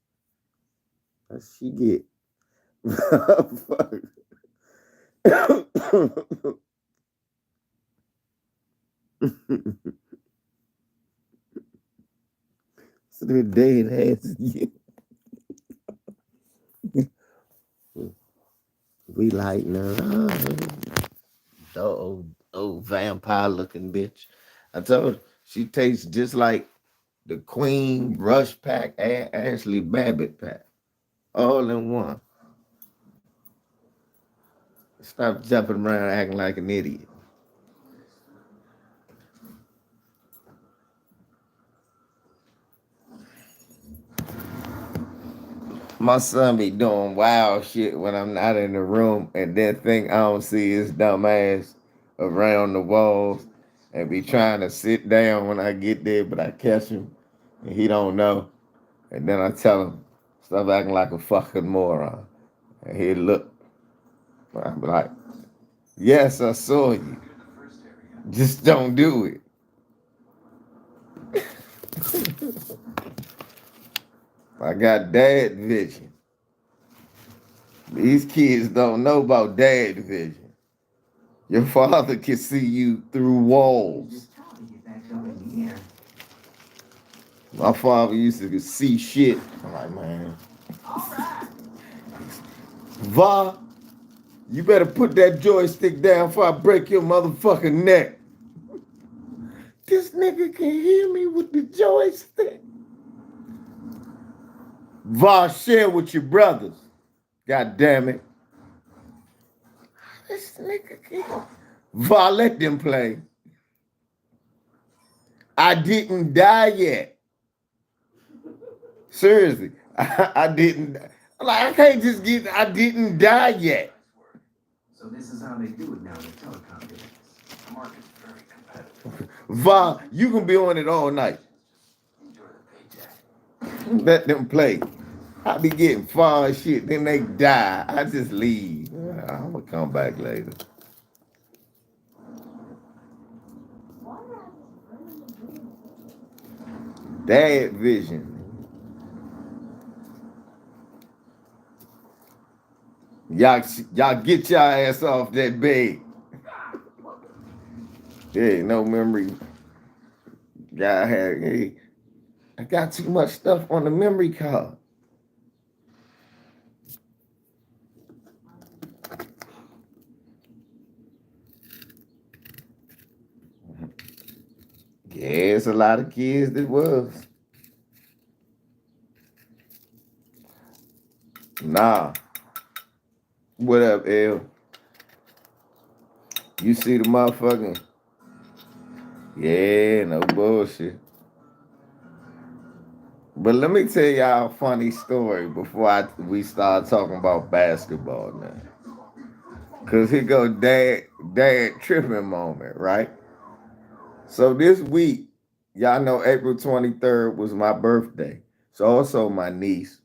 What she get? So the dead ass. We lighting her up. The old vampire looking bitch. I told her she tastes just like the Queen Rush pack and Ashley Babbitt pack. All in one. Stop jumping around acting like an idiot. My son be doing wild shit when I'm not in the room and then think I don't see his dumb ass around the walls and be trying to sit down when I get there, but I catch him and he don't know. And then I tell him, stop acting like a fucking moron. And he look. I'm like, yes, I saw you. Just don't do it. I got dad vision. These kids don't know about dad vision. Your father can see you through walls. My father used to see shit. I'm like, man. Va, you better put that joystick down before I break your motherfucking neck. This nigga can hear me with the joystick. Va, share with your brothers. God damn it. This nigga can't. Va, let them play. I didn't die yet. Seriously, I didn't. Like, I can't just get. I didn't die yet. So this is how they do it now in telecom business. The market's very competitive. Va, you can be on it all night. Enjoy the paycheck. Let them play. I be getting far as shit, then they die. I just leave. I'm gonna come back later. Dad vision. Y'all get your ass off that bed. There ain't no memory. Y'all had, hey, I got too much stuff on the memory card. Yeah, it's a lot of kids that was. Nah. What up, L? You see the motherfucking. Yeah, no bullshit. But let me tell y'all a funny story before we start talking about basketball now. Cause here go dad tripping moment, right? So this week, y'all know April 23rd was my birthday. So also my niece,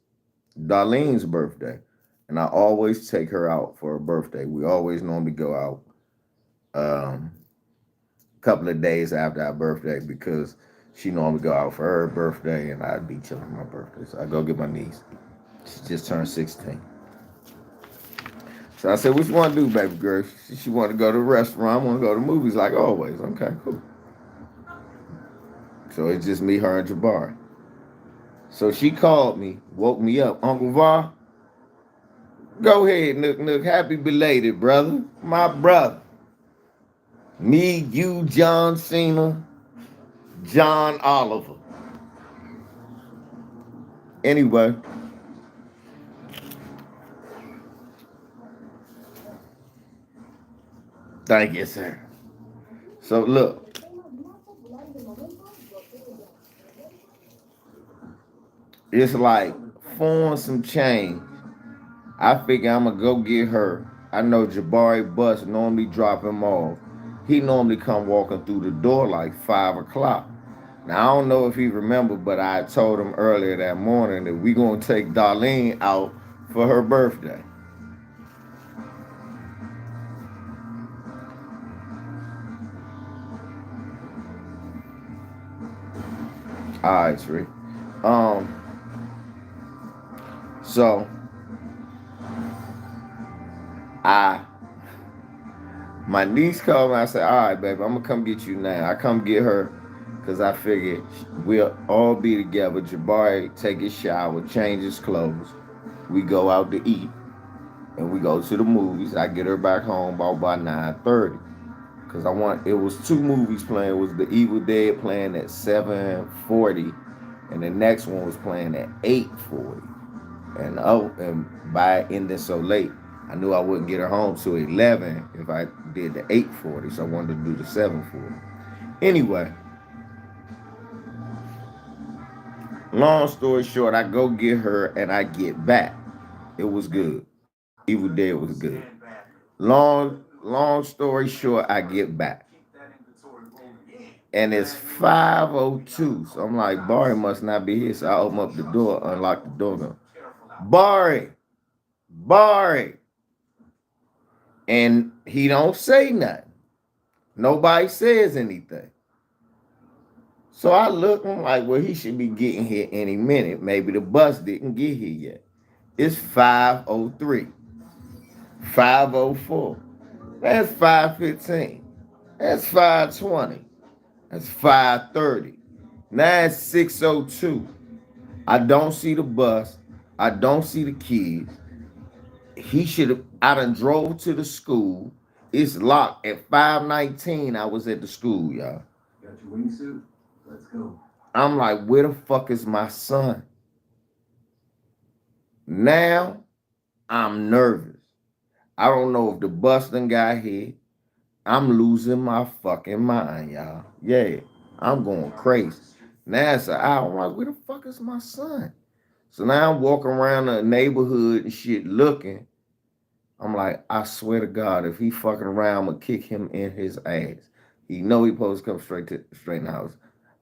Darlene's birthday. And I always take her out for her birthday. We always normally go out a couple of days after our birthday because she normally go out for her birthday and I'd be chilling for my birthday. So I go get my niece. She just turned 16. So I said, what you want to do, baby girl? She want to go to the restaurant. I want to go to the movies like always. Okay, cool. So it's just me, her, and Jabari. So she called me, woke me up. Uncle Var, go ahead, Nook. Happy belated, brother. My brother. Me, you, John Cena, John Oliver. Anyway. Thank you, sir. So look. It's like form some change. I figure I'm gonna go get her. I know Jabari Bus normally drop him off. He normally come walking through the door like 5 o'clock. Now I don't know if he remember, but I told him earlier that morning that we gonna take Darlene out for her birthday. All right, Tree. Um, so I my niece called me. I said, all right, baby, I'm gonna come get you now. I come get her because I figured we'll all be together. Jabari take his shower, change his clothes. We go out to eat and we go to the movies. I get her back home about by 9:30. Cause it was two movies playing. It was The Evil Dead playing at 7:40, and the next one was playing at 8:40. And by ending so late, I knew I wouldn't get her home till 11 if I did the 8:40. So I wanted to do the 7:40. Anyway, long story short, I go get her and I get back. It was good. Evil Dead was good. Long story short, I get back. And it's 5:02. So I'm like, Barry must not be here. So I open up the door, unlock the door. Go, Barry. And he don't say nothing. Nobody says anything. So I look, I'm like, well, he should be getting here any minute. Maybe the bus didn't get here yet. It's 5:03. 5:04. That's 5:15. That's 5:20. That's 5:30. Now it's 6:02. I don't see the bus. I don't see the kids. He should have. I done drove to the school. It's locked. At 5:19, I was at the school, y'all. Got your wingsuit? Let's go. I'm like, where the fuck is my son? Now, I'm nervous. I don't know if the bus done got here. I'm losing my fucking mind, y'all. Yeah, I'm going crazy. Now it's an hour. I'm like, where the fuck is my son? So now I'm walking around the neighborhood and shit looking. I'm like, I swear to God, if he fucking around, I'm gonna kick him in his ass. He know he supposed to come straight in the house.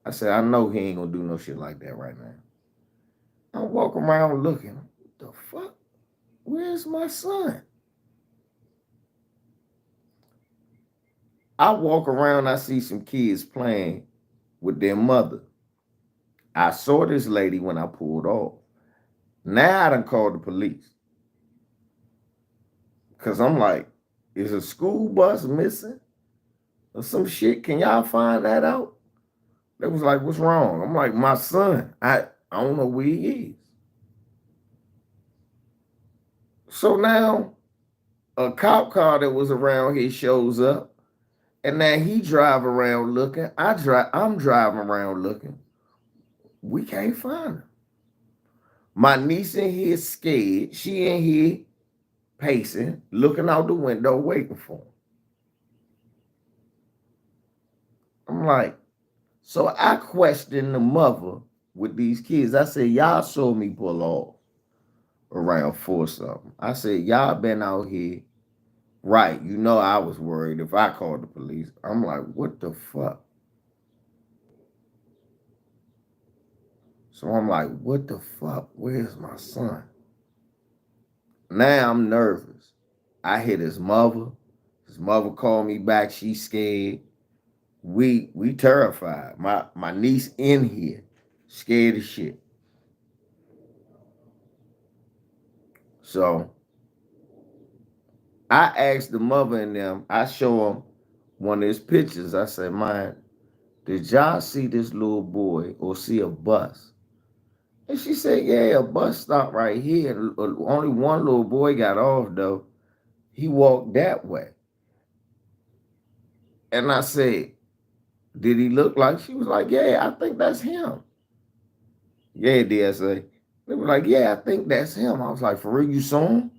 I said, I know he ain't gonna do no shit like that right now. I'm walking around looking. where's my son? I walk around, I see some kids playing with their mother. I saw this lady when I pulled off. Now I done called the police. Cause I'm like, is a school bus missing or some shit? Can y'all find that out? They was like, what's wrong? I'm like, my son. I don't know where he is. So now a cop car that was around here shows up, and now he drive around looking. I'm driving around looking. We can't find him. My niece in here scared. She in here pacing, looking out the window, waiting for him. I'm like, so I questioned the mother with these kids. I said, y'all saw me pull off around 4 something. I said, y'all been out here. Right, you know I was worried if I called the police. I'm like, what the fuck? So I'm like, what the fuck? Where's my son? Now I'm nervous. I hit his mother. His mother called me back. She scared. We terrified. My niece in here, scared as shit. So I asked the mother and them, I show them one of his pictures. I said, man, did y'all see this little boy or see a bus? And she said, yeah, a bus stopped right here. Only one little boy got off, though. He walked that way. And I said, did he look like? She was like, yeah, I think that's him. Yeah, DSA. They were like, yeah, I think that's him. I was like, for real, you saw him?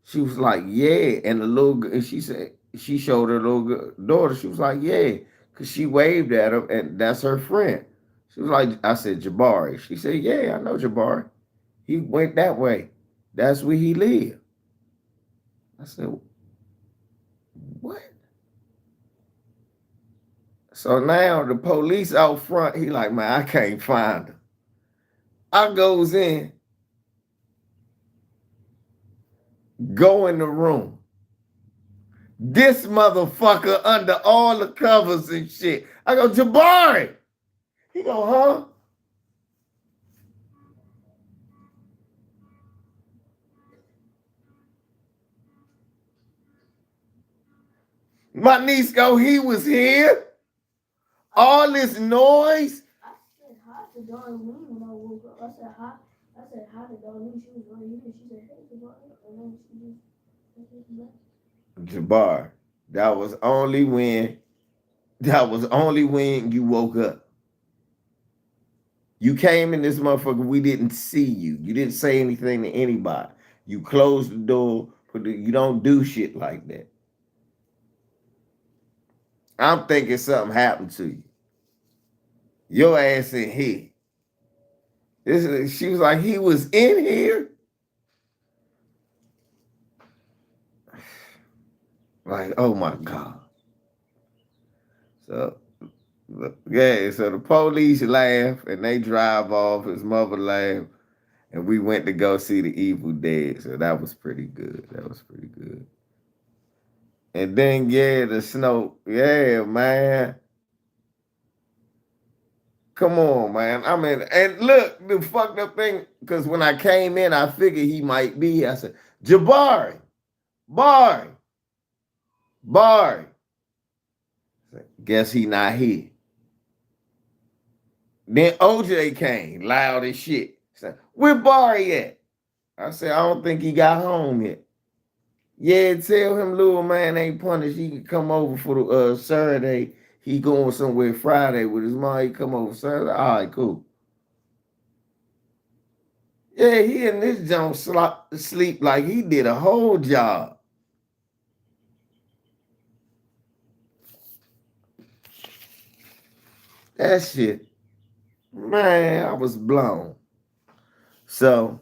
She was like, yeah. And the little, and she said, she showed her little daughter. She was like, yeah, because she waved at him, and that's her friend. She was like, I said, Jabari. She said, yeah, I know Jabari. He went that way. That's where he lived. I said, what? So now the police out front, he like, man, I can't find him. I goes in, go in the room. This motherfucker under all the covers and shit. I go, Jabari. He go, huh? My niece go, he was here. All this noise. I said hi to Darlene when I woke up. I said hi to Darlene. She was right here. She said, hey, Jabari. And then she just back. Jabari, that was only when you woke up. You came in this motherfucker, we didn't see you. You didn't say anything to anybody. You closed the door, you don't do shit like that. I'm thinking something happened to you. Your ass in here. She was like, he was in here? Like, oh my God. So, yeah, so the police laugh and they drive off. His mother laughed. And we went to go see The Evil Dead. So that was pretty good. That was pretty good. And then, yeah, the snow. Yeah, man. Come on, man. I mean, and look, the fucked up thing, because when I came in, I figured he might be here. I said, Jabari, Bari, Bari. Guess he not here. Then OJ came, loud as shit. Said, where Bari at? I said, I don't think he got home yet. Yeah, tell him little man ain't punished. He can come over for the Saturday. He going somewhere Friday with his mom. He come over Saturday. All right, cool. Yeah, he in this junk sleep like he did a whole job. That shit, man, I was blown. So,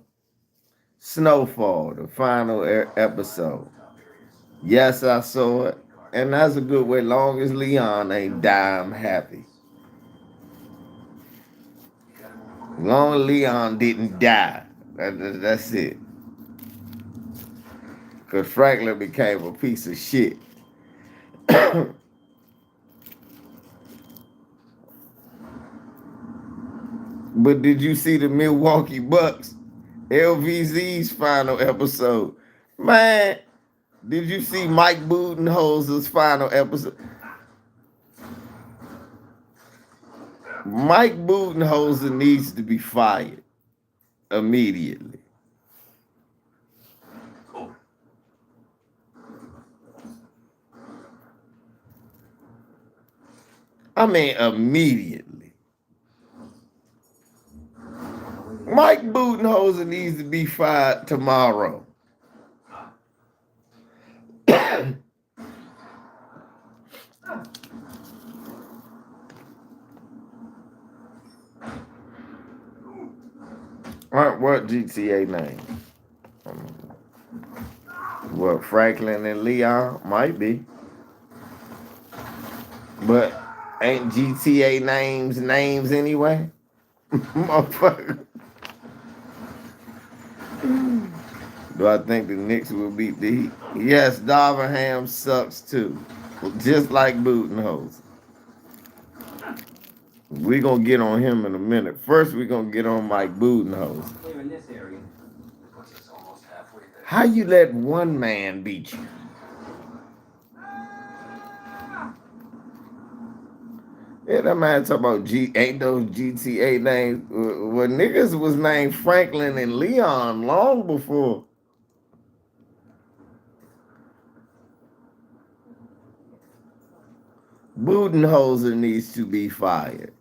Snowfall, the final episode. Yes, I saw it. And that's a good way. Long as Leon ain't die, I'm happy. Long as Leon didn't die. That's it. Because Franklin became a piece of shit. But did you see the Milwaukee Bucks LVZ's final episode? Man, did you see Mike Budenholzer's final episode? Mike Budenholzer needs to be fired immediately. I mean, immediately. Mike Budenholzer needs to be fired tomorrow. What GTA name? What, Franklin and Leon? Might be. But ain't GTA names anyway? Motherfucker. Do I think the Knicks will beat the Heat? Yes, Darvingham sucks too. Just like Budenholzer. We're going to get on him in a minute. First, we're going to get on Mike Budenholzer. How you let one man beat you? Yeah, that man talking about ain't those GTA names. Well, niggas was named Franklin and Leon long before. Budenholzer needs to be fired.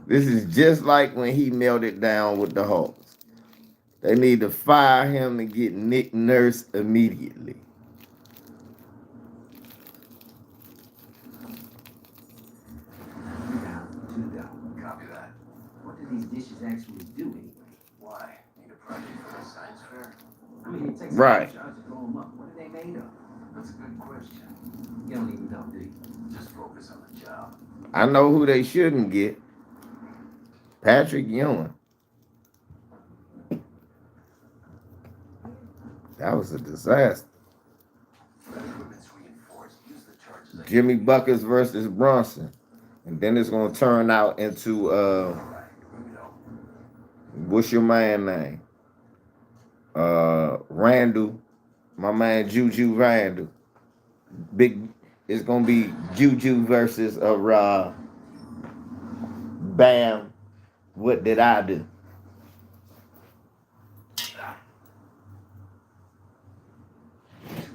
This is just like when he melted down with the Hawks. They need to fire him and get Nick Nurse immediately. Copy that. What do these dishes actually do anyway? Why? Need a project for a science fair? I mean, it takes Right. a charge to throw them up. What are they made of? That's a good question. You don't even know, do you? Just focus on the job. I know who they shouldn't get. Patrick Ewing. That was a disaster. Jimmy Buckets versus Bronson. And then it's going to turn out into, what's your man name? Randall. My man Juju Randall. It's going to be Juju versus Bam. What did I do? Too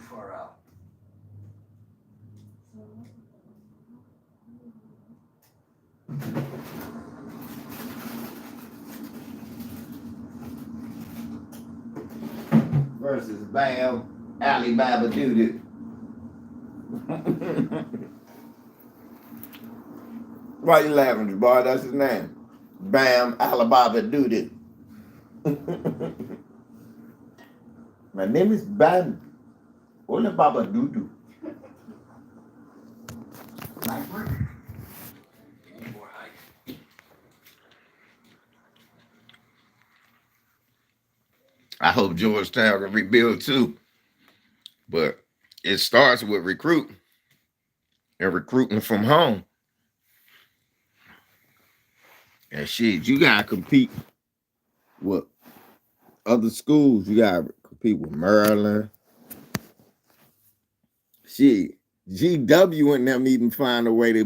far out. Versus Bam, Alibaba Doo-Doo. Why you laughing, boy? That's his name. Bam, Alibaba Doo-Doo. My name is Bam. Alibaba Doo-Doo. I hope Georgetown can rebuild too. But it starts with recruiting and recruiting from home. And shit, you gotta compete with other schools. You gotta compete with Maryland. Shit, GW and them even find a way to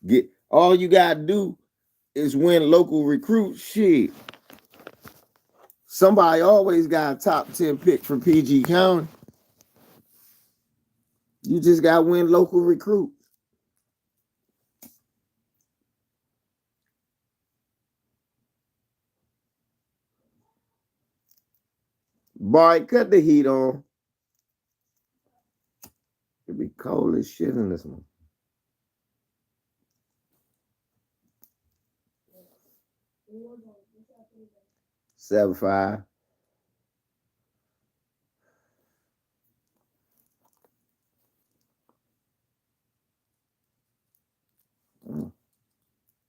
get. All you gotta do is win local recruits. Shit, somebody always got a top 10 pick from PG County. You just gotta win local recruits. Boy, cut the heat on. It'd be cold as shit in this one. 7-5.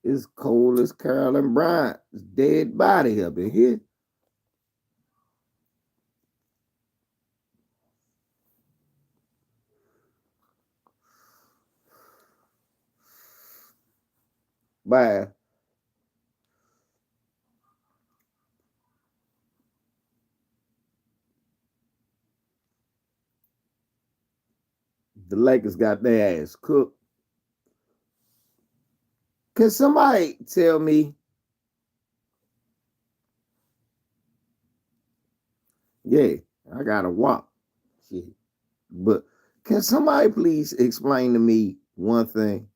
It's cold as Carolyn Bryant's dead body up in here. Bye. The Lakers got their ass cooked. Can somebody tell me? Yeah, I got a walk. Shit. But can somebody please explain to me one thing?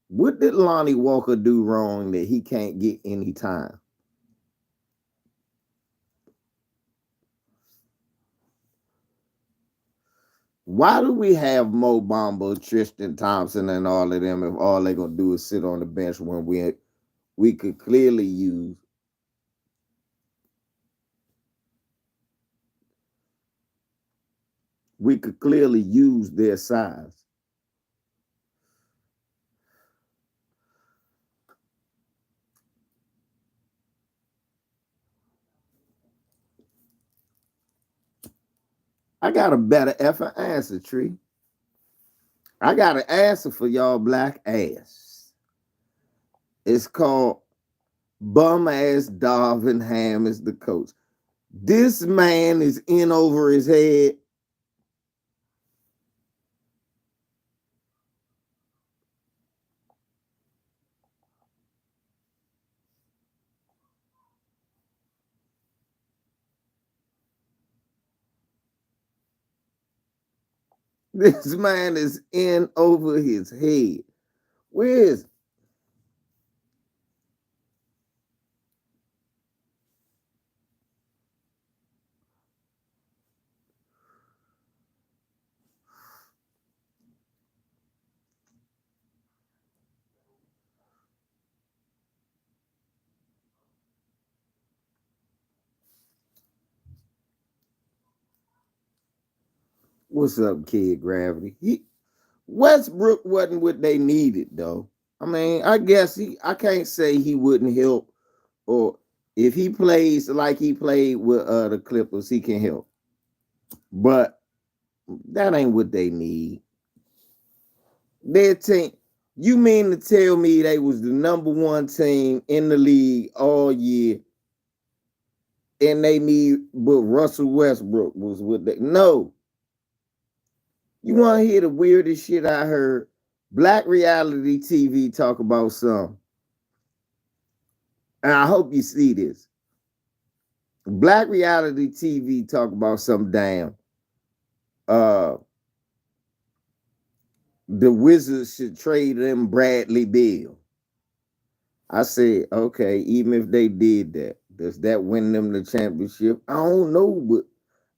What did Lonnie Walker do wrong that he can't get any time? Why do we have Mo Bamba, Tristan Thompson, and all of them if all they're gonna do is sit on the bench when we could clearly use their size? I got a better effing answer, Tree. I got an answer for y'all black ass. It's called bum ass Darvin Ham is the coach. This man is in over his head. This man is in over his head. Where is what's up, Kid Gravity? Westbrook wasn't what they needed though. I mean, I guess I can't say he wouldn't help, or if he plays like he played with the Clippers, he can help. But that ain't what they need. Their team, you mean to tell me they was the number one team in the league all year and they need, but Russell Westbrook was what they, no. You want to hear the weirdest shit I heard? Black reality TV talk about some, and I hope you see this. Black reality TV talk about some damn uh the Wizards should trade them Bradley Beal. I said, okay, even if they did that, does that win them the championship? I don't know, but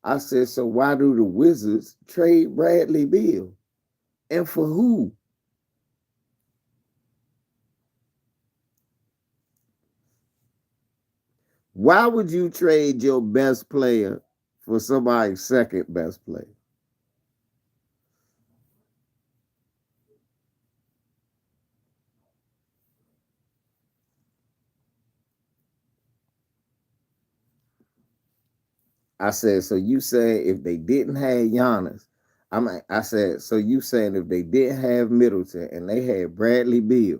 I said, so why do the Wizards trade Bradley Beal? And for who? Why would you trade your best player for somebody's second best player? I said, so you say if they didn't have Giannis, I said, so you saying if they didn't have Middleton and they had Bradley Beal,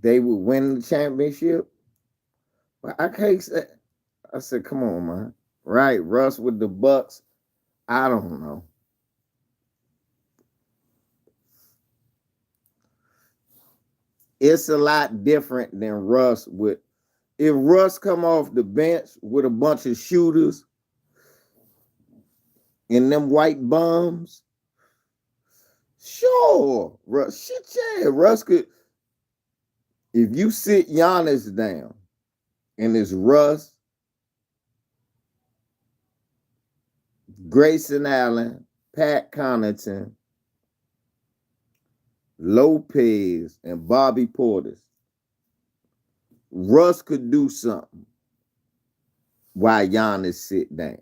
they would win the championship? But I can't say. I said, come on, man. Right, Russ with the Bucks. I don't know. It's a lot different than Russ with. If Russ come off the bench with a bunch of shooters and them white bums, sure, Russ. Shit, yeah, Russ could. If you sit Giannis down and it's Russ, Grayson Allen, Pat Connaughton, Lopez, and Bobby Portis, Russ could do something while Giannis sit down.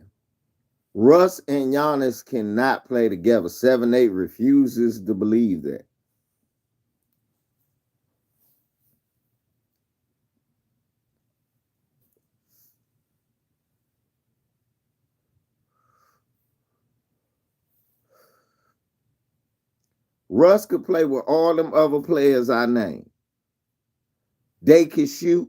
Russ and Giannis cannot play together. 7-8 refuses to believe that. Russ could play with all them other players I named. They can shoot.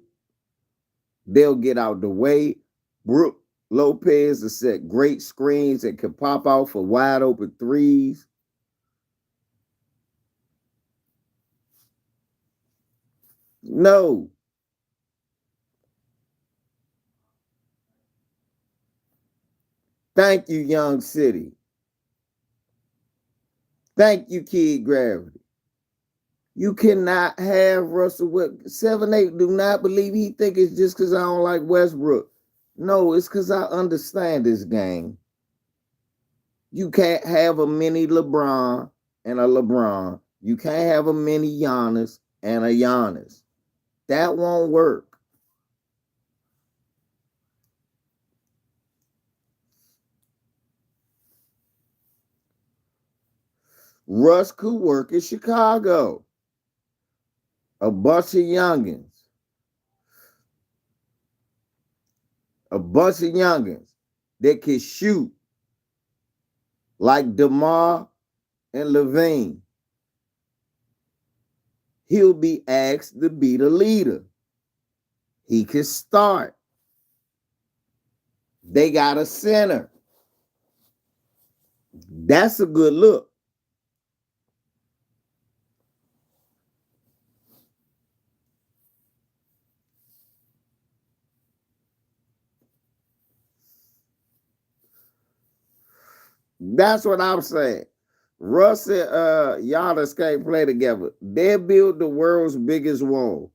They'll get out the way. Brooke Lopez has set great screens and can pop out for wide open threes. No. Thank you, Young City. Thank you, Kid Gravity. You cannot have Russell Wilson. 7-8 do not believe he think it's just because I don't like Westbrook. No, it's because I understand this game. You can't have a mini LeBron and a LeBron. You can't have a mini Giannis and a Giannis. That won't work. Russ could work in Chicago. A bunch of youngins. A bunch of youngins that can shoot like DeMar and Levine. He'll be asked to be the leader. He can start. They got a center. That's a good look. That's what I'm saying. Russ and Giannis can't play together. They build the world's biggest wall.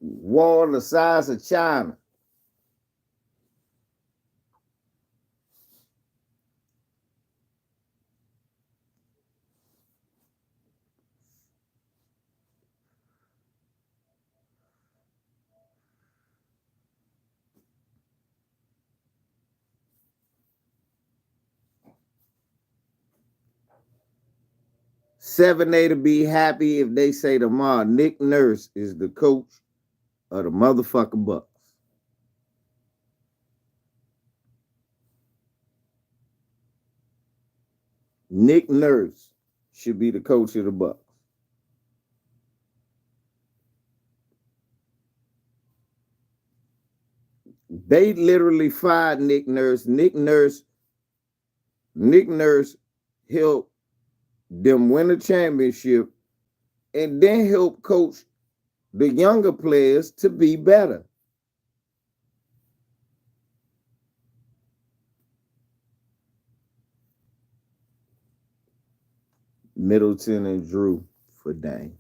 Wall the size of China. Seven A to be happy if they say tomorrow Nick Nurse is the coach of the motherfucking Bucks. Nick Nurse should be the coach of the Bucks. They literally fired Nick Nurse. Nick Nurse helped them win a championship and then help coach the younger players to be better. Middleton and Drew for Dame.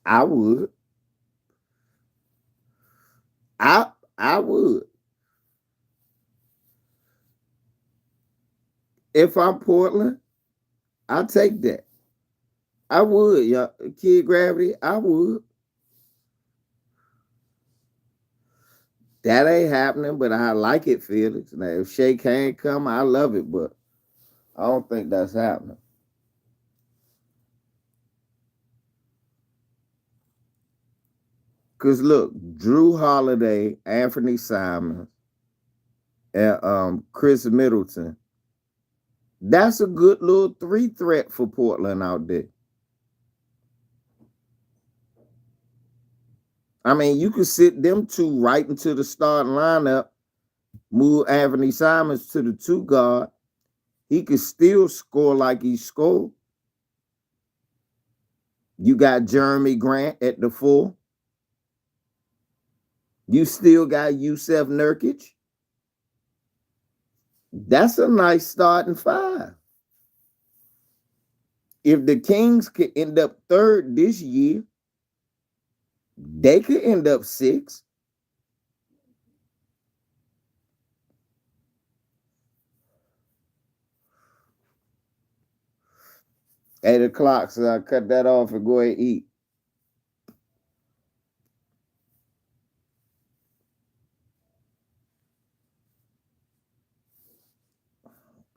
I would. I would. If I'm Portland, I'll take that. I would, y'all. Kid Gravity, I would. That ain't happening, but I like it, Felix. Now, if Shea can't come, I love it, but I don't think that's happening. Because look, Drew Holiday, Anthony Simons, and Chris Middleton. That's a good little three threat for Portland out there. I mean, you could sit them two right into the starting lineup, move Anthony Simons to the 2 guard. He could still score like he scored. You got Jeremy Grant at the 4. You still got Yusef Nurkic. That's a nice starting 5. If the Kings could end up 3rd this year, they could end up 6th. Eight o'clock, so I cut that off and go and eat.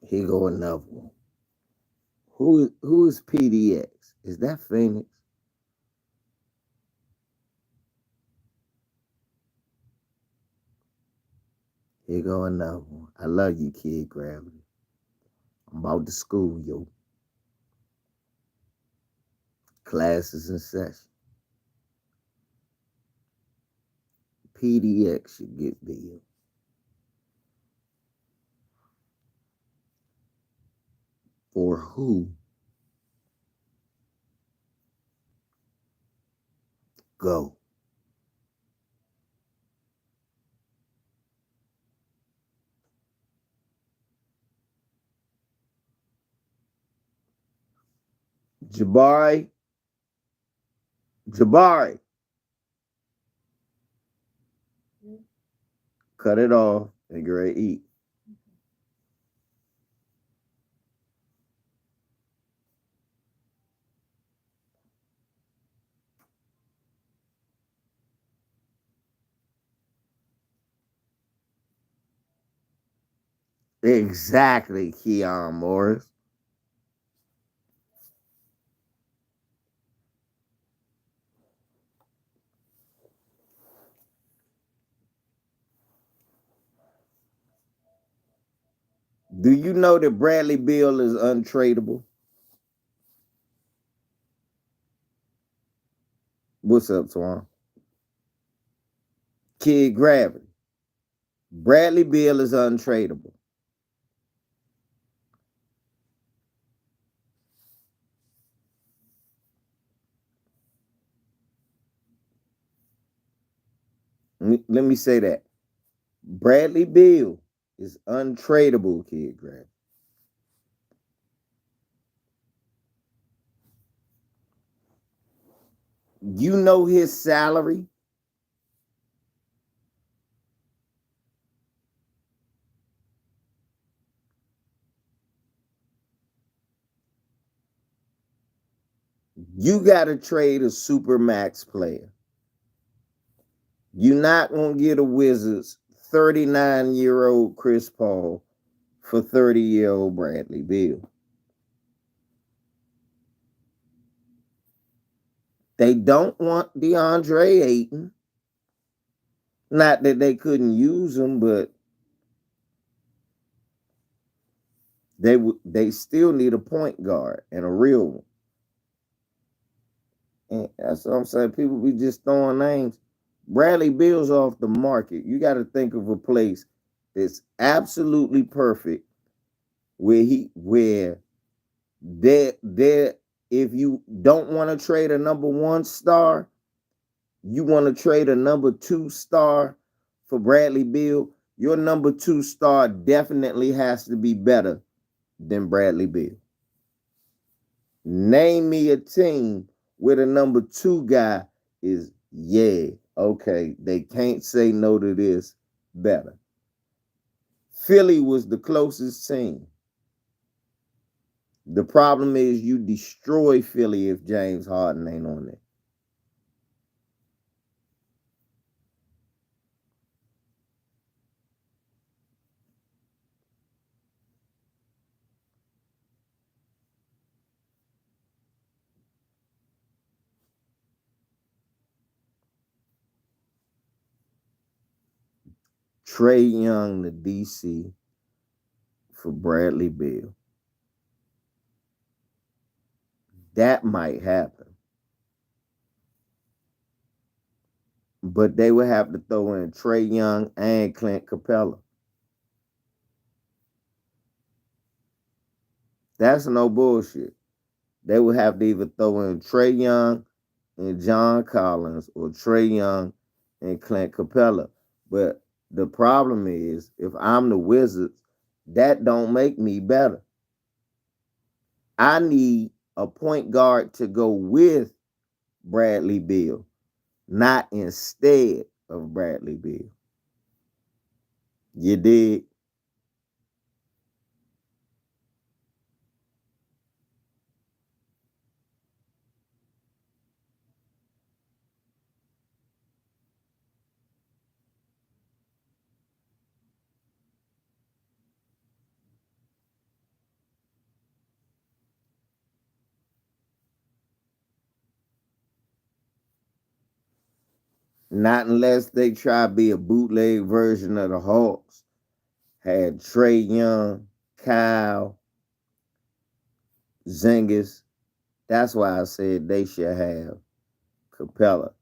Here go another one. Who is PDX? Is that Phoenix? Here go another one. I love you, Kid Gravity. I'm about to school, yo. Classes in session. PDX should get billed. For who? Go. Jabari. Jabari. Cut it off and get ready to eat. Exactly, Keon Morris. Do you know that Bradley Beal is untradeable? What's up, Twan? Kid Gravity. Bradley Beal is untradeable. Let me say that. Bradley Beal is untradeable, Kid Gravity. You know his salary? You got to trade a super max player. You're not going to get a Wizards 39-year-old Chris Paul for 30-year-old Bradley Beal. They don't want DeAndre Ayton. Not that they couldn't use him, but they still need a point guard and a real one. And that's what I'm saying. People be just throwing names. Bradley Beal's off the market. You got to think of a place that's absolutely perfect where there if you don't want to trade a number 1 star, you want to trade a number 2 star for Bradley Beal, your number 2 star definitely has to be better than Bradley Beal. Name me a team where the number 2 guy is, okay, they can't say no to this better. Philly was the closest team. The problem is you destroy Philly if James Harden ain't on there. Trae Young to DC for Bradley Beal. That might happen. But they would have to throw in Trae Young and Clint Capella. That's no bullshit. They would have to either throw in Trae Young and John Collins or Trae Young and Clint Capella. But the problem is, if I'm the Wizards, that don't make me better. I need a point guard to go with Bradley Beal, not instead of Bradley Beal. You did. Not unless they try to be a bootleg version of the Hawks. Had Trey Young, Kyle, Zingis. That's why I said they should have Capella.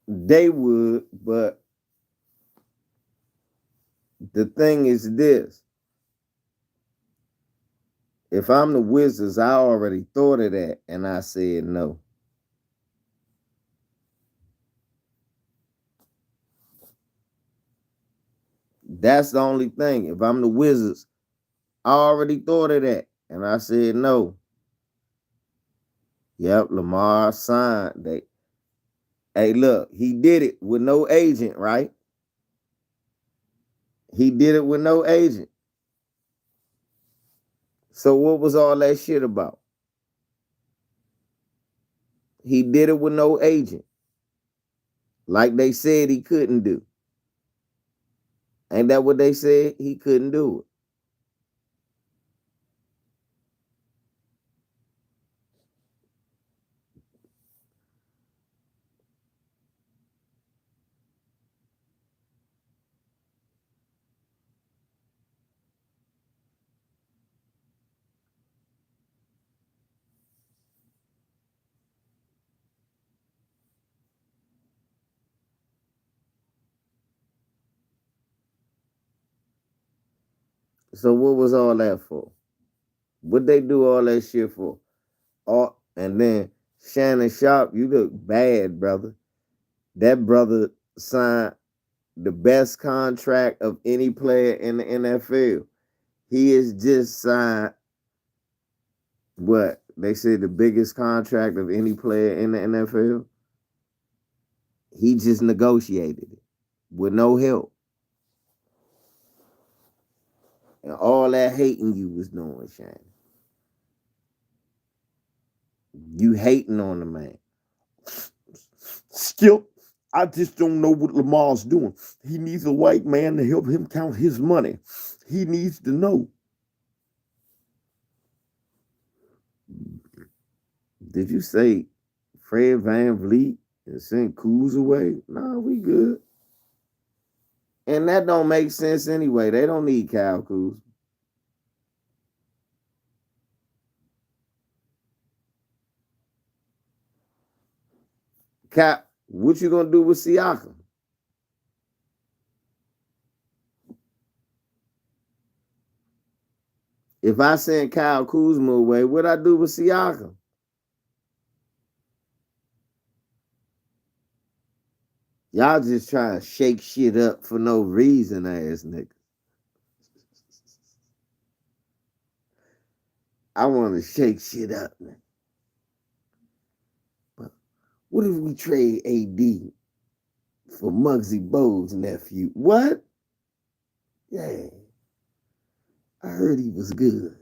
They would, but the thing is this. If I'm the Wizards, I already thought of that and I said no. That's the only thing. If I'm the Wizards, I already thought of that and I said no. Yep, Lamar signed. Hey, look, he did it with no agent, right? He did it with no agent. So what was all that shit about? He did it with no agent. Like they said he couldn't do. Ain't that what they said? He couldn't do it. So what was all that for? What they do all that shit for? And then Shannon Sharp, you look bad, brother. That brother signed the best contract of any player in the NFL. He is just signed what they said the biggest contract of any player in the NFL. He just negotiated it with no help. And all that hating you was doing, Shannon. You hating on the man. Skip, I just don't know what Lamar's doing. He needs a white man to help him count his money. He needs to know. Did you say Fred Van Vliet and send Kuz away? Nah, we good. And that don't make sense anyway. They don't need Kyle Kuz. Cap, what you gonna do with Siakam? If I send Kyle Kuzma away, what I do with Siakam? Y'all just trying to shake shit up for no reason, ass nigga. I want to shake shit up, man. But what if we trade AD for Muggsy Bogues' nephew? What? Yeah, I heard he was good.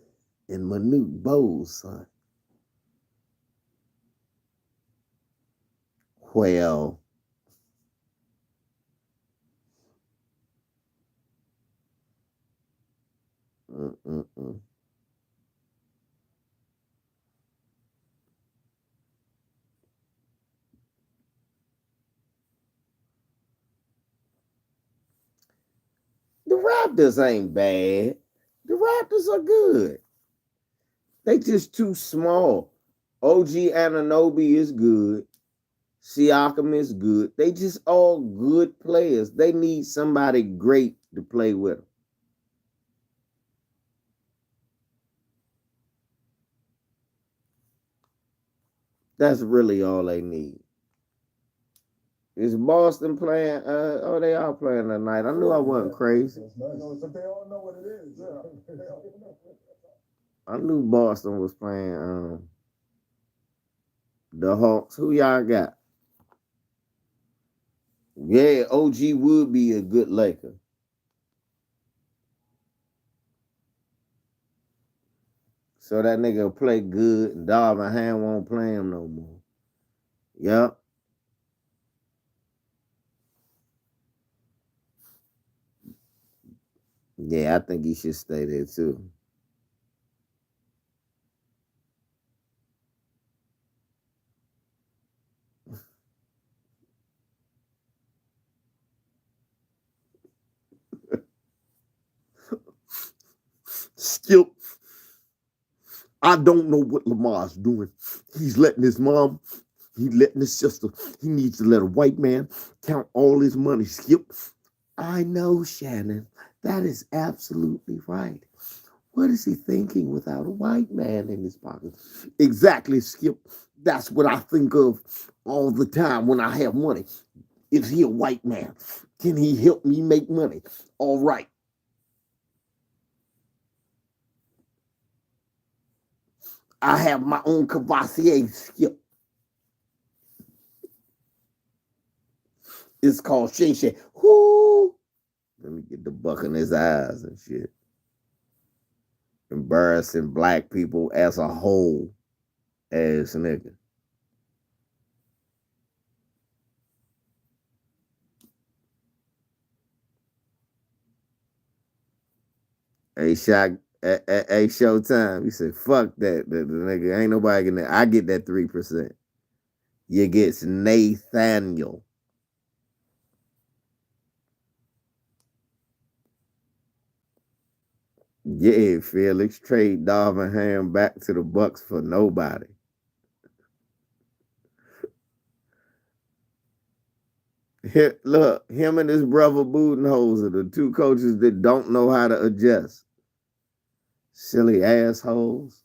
And Manute Bogues' son. Well, mm-mm-mm. The Raptors ain't bad. The Raptors are good. They just too small. OG Ananobi is good. Siakam is good. They just all good players. They need somebody great to play with them. That's really all they need. Is Boston playing? Oh, they are playing tonight. I knew I wasn't crazy. They all know what it is. I knew Boston was playing the Hawks. Who y'all got? Yeah, OG would be a good Laker. So that nigga will play good and Darvin Ham won't play him no more. Yep. Yeah, I think he should stay there too. Skip, I don't know what Lamar's doing. He's letting his mom, he's letting his sister, he needs to let a white man count all his money. Skip, I know, Shannon. That is absolutely right. What is he thinking without a white man in his pocket? Exactly, Skip. That's what I think of all the time when I have money. Is he a white man? Can he help me make money? All right. I have my own Cavassier, Skip. It's called Shay Shay. Whoo! Let me get the buck in his eyes and shit. Embarrassing black people as a whole, ass nigga. Hey, shot. Hey, Showtime. He said, "Fuck that. The nigga ain't nobody getting that. I get that 3%. You get Nathaniel. Yeah, Felix trade Darvin Ham back to the Bucks for nobody. Look, him and his brother Budenholzer, the two coaches that don't know how to adjust. Silly assholes.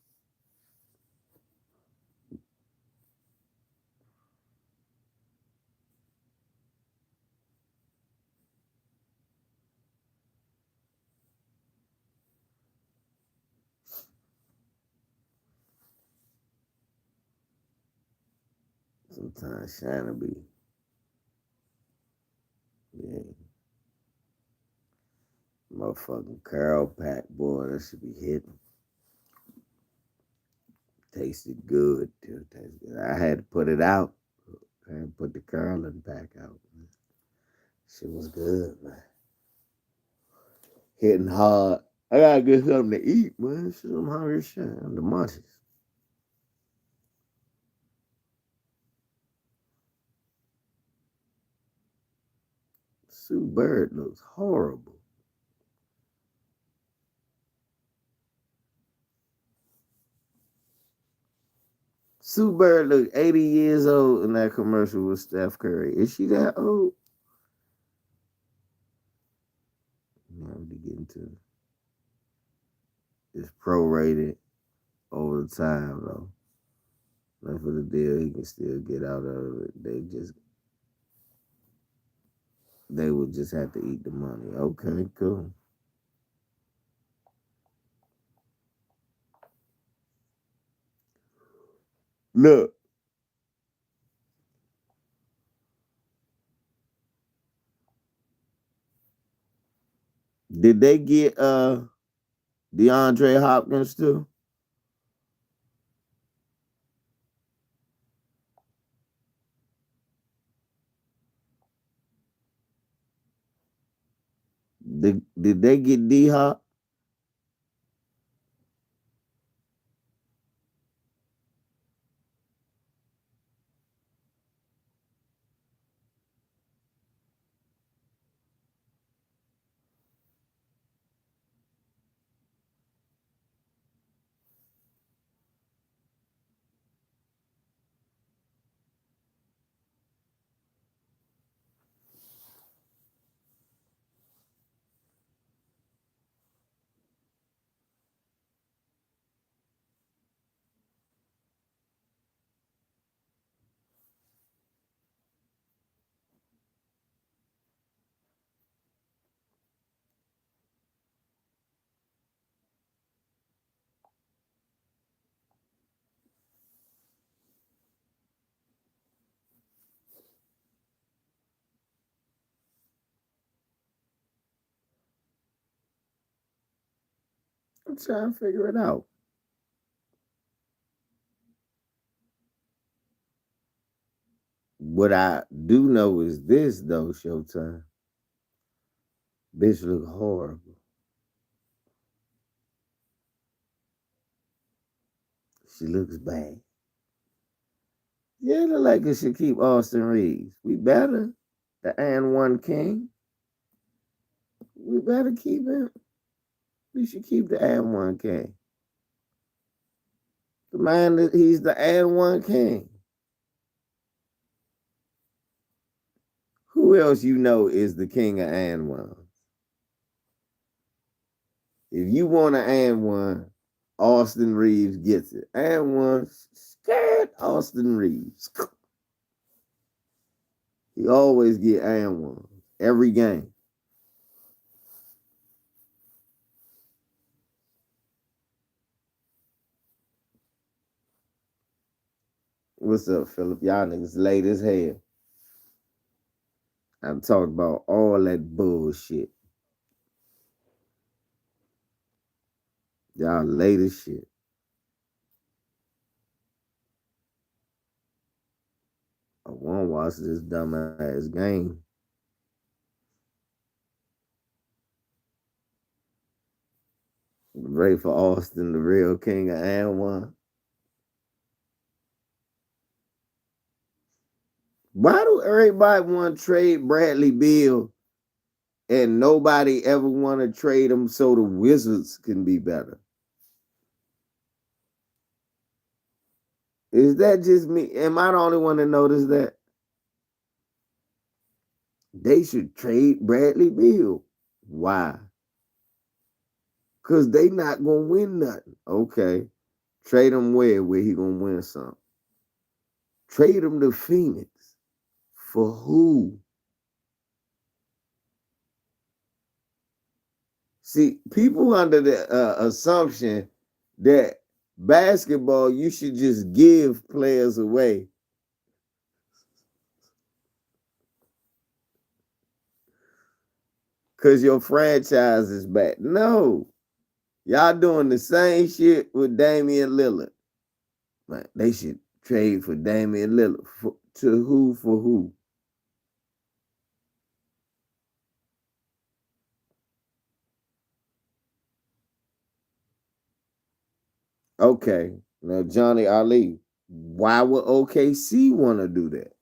Sometimes Shannon be, yeah, motherfucking Carol Pack, boy, that should be hitting. Tasted good, too. Tasted good. I had to put it out. I had to put the Carolyn pack out. Man. Shit was good, man. Hitting hard. I gotta get something to eat, man. Shit, I'm hungry as shit. I'm the munchies. Sue Bird looks horrible. Sue Bird looked 80 years old in that commercial with Steph Curry. Is she that old? Now we get into it's prorated over the time though. Not for the deal, he can still get out of it. They would just have to eat the money. Okay, cool. Look, did they get DeAndre Hopkins too? Did they get D Hop? I'm trying to figure it out. What I do know is this though, Showtime. Bitch look horrible. She looks bad. Yeah, the Lakers should keep Austin Reeves. We better. The and one king. We better keep him. We should keep the and one king. The man that he's the and one king. Who else you know is the king of and one? If you want an and one, Austin Reeves gets it. And one scared Austin Reeves. He always get and one every game. What's up, Philip? Y'all niggas late as hell. I'm talking about all that bullshit. Y'all late as shit. I won't watch this dumbass game. Ready for Austin, the real king of and one. Why do everybody want to trade Bradley Beal and nobody ever want to trade him so the Wizards can be better? Is that just me? Am I the only one to notice that? They should trade Bradley Beal. Why? Because they not going to win nothing. Okay. Trade him where he going to win something? Trade him to Phoenix. For who? See, people under the assumption that basketball, you should just give players away. Because your franchise is back. No. Y'all doing the same shit with Damian Lillard. Man, they should trade for Damian Lillard. To who for who? Okay. Now, Johnny Ali, why would OKC want to do that?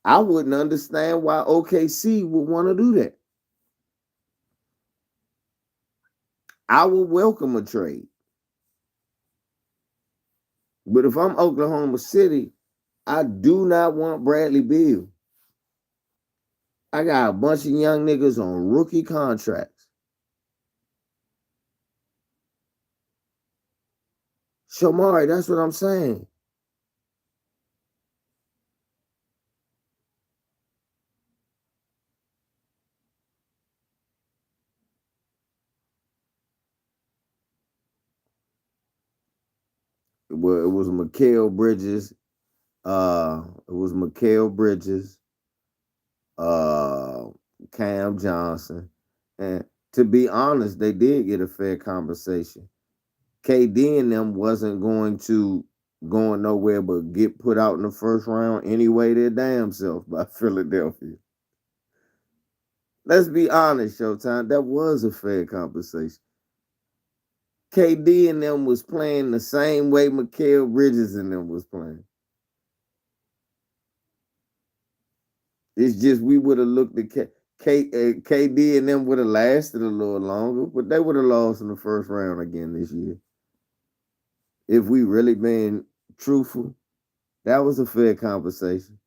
I wouldn't understand why OKC would want to do that. I would welcome a trade. But if I'm Oklahoma City, I do not want Bradley Beal. I got a bunch of young niggas on rookie contracts. Shamari, that's what I'm saying. Well, it was Mikal Bridges. It was Mikal Bridges, uh, Cam Johnson. And to be honest, they did get a fair compensation. KD and them wasn't going nowhere but get put out in the first round anyway their damn self by Philadelphia. Let's be honest, Showtime, that was a fair compensation. KD and them was playing the same way Mikal Bridges and them was playing. It's just we would have looked at KD and them would have lasted a little longer, but they would have lost in the first round again this year. If we really been truthful, that was a fair conversation.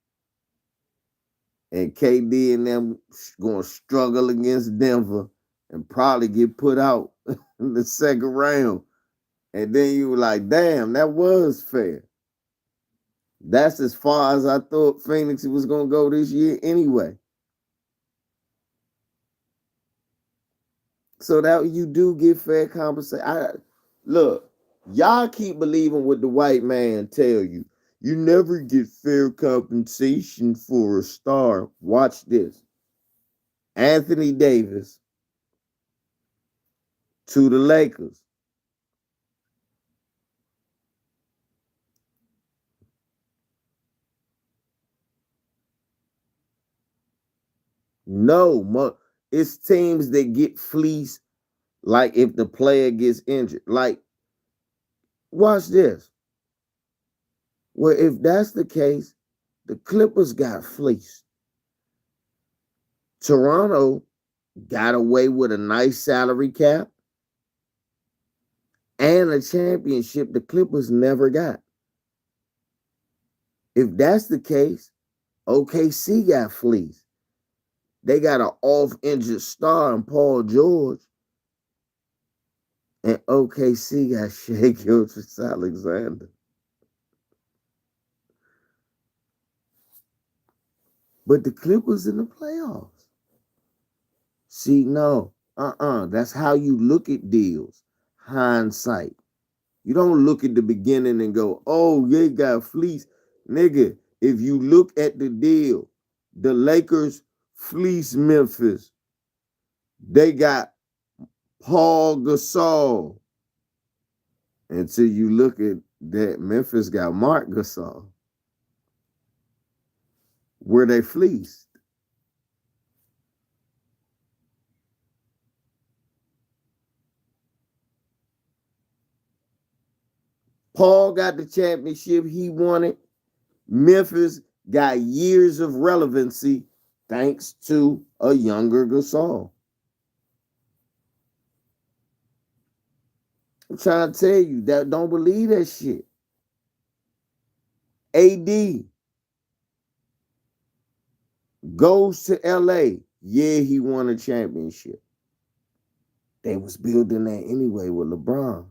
And KD and them going to struggle against Denver and probably get put out in the second round. And then you were like, damn, that was fair. That's as far as I thought Phoenix was going to go this year anyway. So that you do get fair compensation. Look, y'all keep believing what the white man tell you. You never get fair compensation for a star. Watch this. Anthony Davis to the Lakers. No, it's teams that get fleeced. Like if the player gets injured. Like, watch this. Well, if that's the case, the Clippers got fleeced. Toronto got away with a nice salary cap and a championship the Clippers never got. If that's the case, OKC got fleeced. They got an off-injured star in Paul George, and OKC got Shai Gilgeous-Alexander. But the Clippers in the playoffs. See, no, that's how you look at deals. Hindsight. You don't look at the beginning and go, oh, they got fleeced. Nigga, if you look at the deal, the Lakers fleeced Memphis. They got Paul Gasol. Until you look at that, Memphis got Mark Gasol. Were they fleeced? Paul got the championship he wanted. Memphis got years of relevancy thanks to a younger Gasol. I'm trying to tell you that don't believe that shit. AD goes to LA. Yeah, he won a championship. They was building that anyway with LeBron.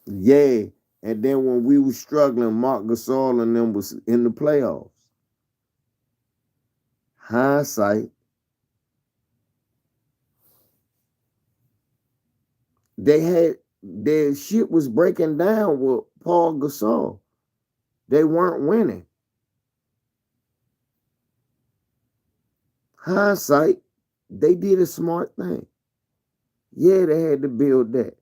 Yeah, and then when we were struggling, Mark Gasol and them was in the playoffs. Hindsight. They had their shit was breaking down with Paul Gasol. They weren't winning. Hindsight, they did a smart thing. Yeah, they had to build that.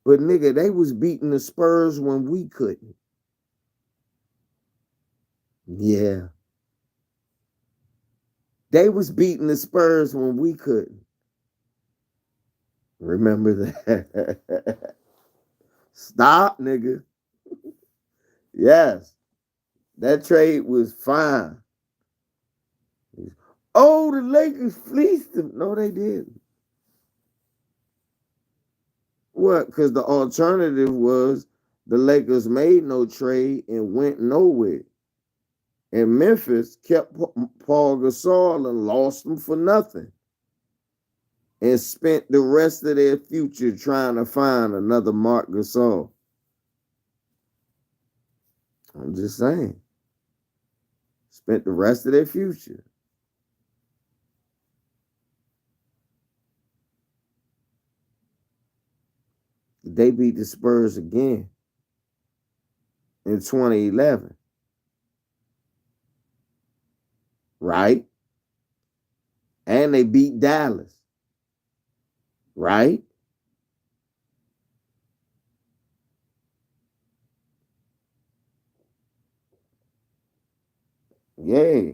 But nigga, they was beating the Spurs when we couldn't. Yeah. They was beating the Spurs when we couldn't. Remember that. Stop, nigga. Yes. That trade was fine. Oh, the Lakers fleeced them. No, they didn't. What? Because the alternative was the Lakers made no trade and went nowhere. And Memphis kept Paul Gasol and lost him for nothing. And spent the rest of their future trying to find another Mark Gasol. I'm just saying. Spent the rest of their future. They beat the Spurs again in 2011. Right? And they beat Dallas. Right? Yeah.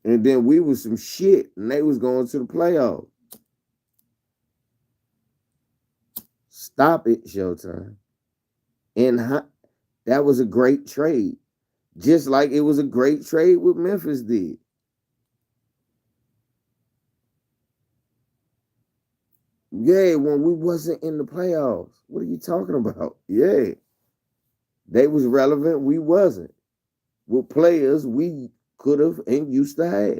And then we was some shit and they was going to the playoffs. Stop it, Showtime. And that was a great trade. Just like it was a great trade what Memphis did. Yeah, when we wasn't in the playoffs. What are you talking about? Yeah. They was relevant, we wasn't. With players we could have and used to have.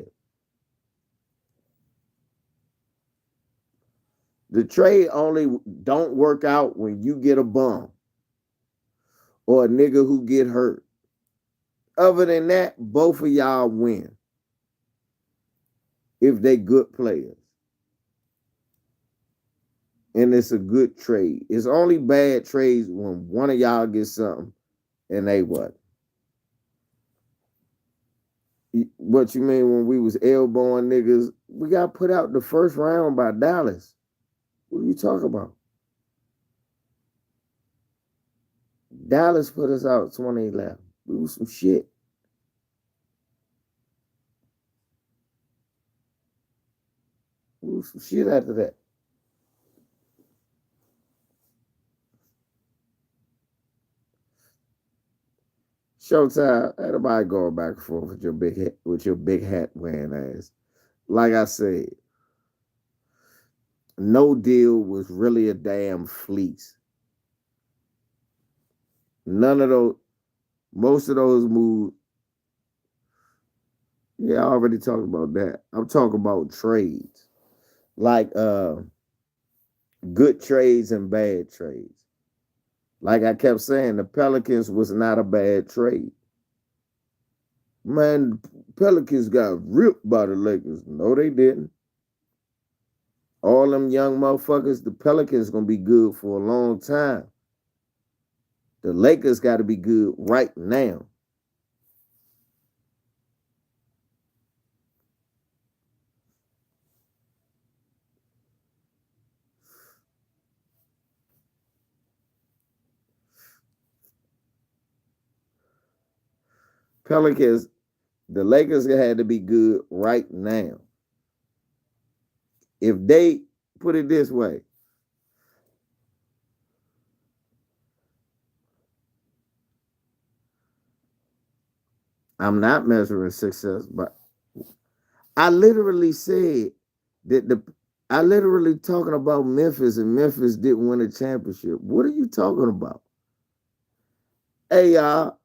The trade only don't work out when you get a bum or a nigga who get hurt. Other than that, both of y'all win if they good players. And it's a good trade. It's only bad trades when one of y'all gets something and they what? What you mean when we was elbowing niggas? We got put out the first round by Dallas. What are you talking about? Dallas put us out 2011. We was some shit. We was some shit after that. Showtime, everybody going back and forth with your big hat wearing ass. Like I said, no deal was really a damn fleece. None of those, most of those moves. Yeah, I already talked about that. I'm talking about trades, like good trades and bad trades. Like I kept saying, the Pelicans was not a bad trade. Man, Pelicans got ripped by the Lakers. No, they didn't. All them young motherfuckers, the Pelicans gonna be good for a long time. The Lakers got to be good right now. Pelicans, the Lakers had to be good right now. If they put it this way, I'm not measuring success, but I literally said that I literally talking about Memphis and Memphis didn't win a championship. What are you talking about? Hey y'all,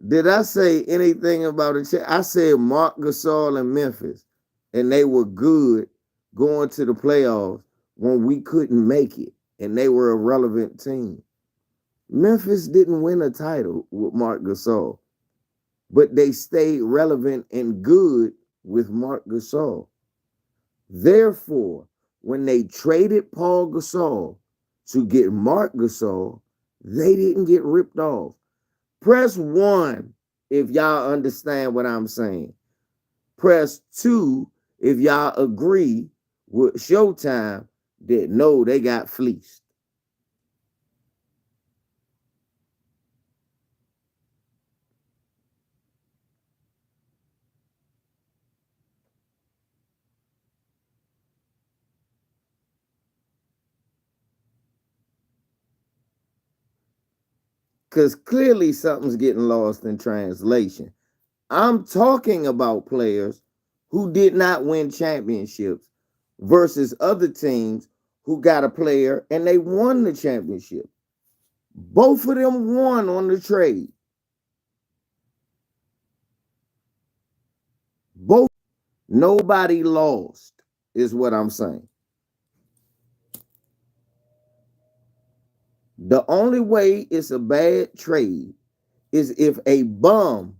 did I say anything about it? I said Mark Gasol and Memphis, and they were good going to the playoffs when we couldn't make it, and they were a relevant team. Memphis didn't win a title with Mark Gasol, but they stayed relevant and good with Mark Gasol. Therefore, when they traded Paul Gasol to get Mark Gasol, they didn't get ripped off. Press 1 if y'all understand what I'm saying. Press 2 if y'all agree with Showtime that no, they got fleeced. Because clearly something's getting lost in translation. I'm talking about players who did not win championships versus other teams who got a player and they won the championship. Both of them won on the trade. Both, nobody lost, is what I'm saying. The only way it's a bad trade is if a bum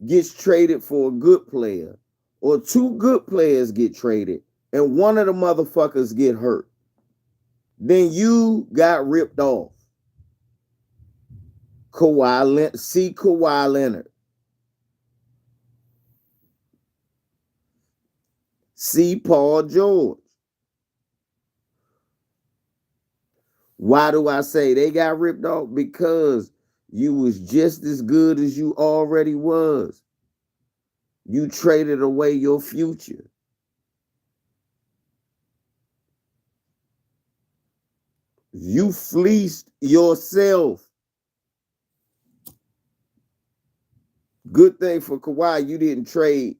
gets traded for a good player, or two good players get traded, and one of the motherfuckers get hurt. Then you got ripped off. Kawhi Leonard. See Paul George. Why do I say they got ripped off? Because you was just as good as you already was. You traded away your future. You fleeced yourself. Good thing for Kawhi, you didn't trade.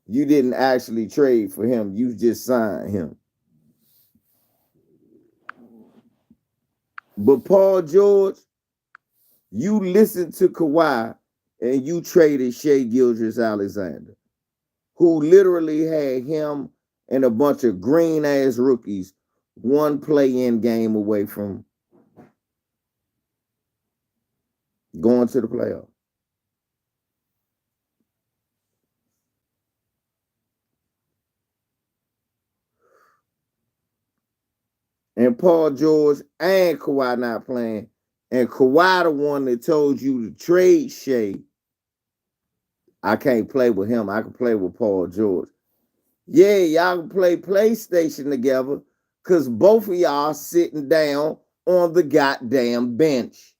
You didn't actually trade for him. You just signed him. But Paul George, you listened to Kawhi and you traded Shea Gilgeous-Alexander, who literally had him and a bunch of green ass rookies one play-in game away from going to the playoffs. And Paul George and Kawhi not playing. And Kawhi the one that told you to trade Shea I can't play with him. I can play with Paul George. Yeah, y'all can play PlayStation together because both of y'all sitting down on the goddamn bench.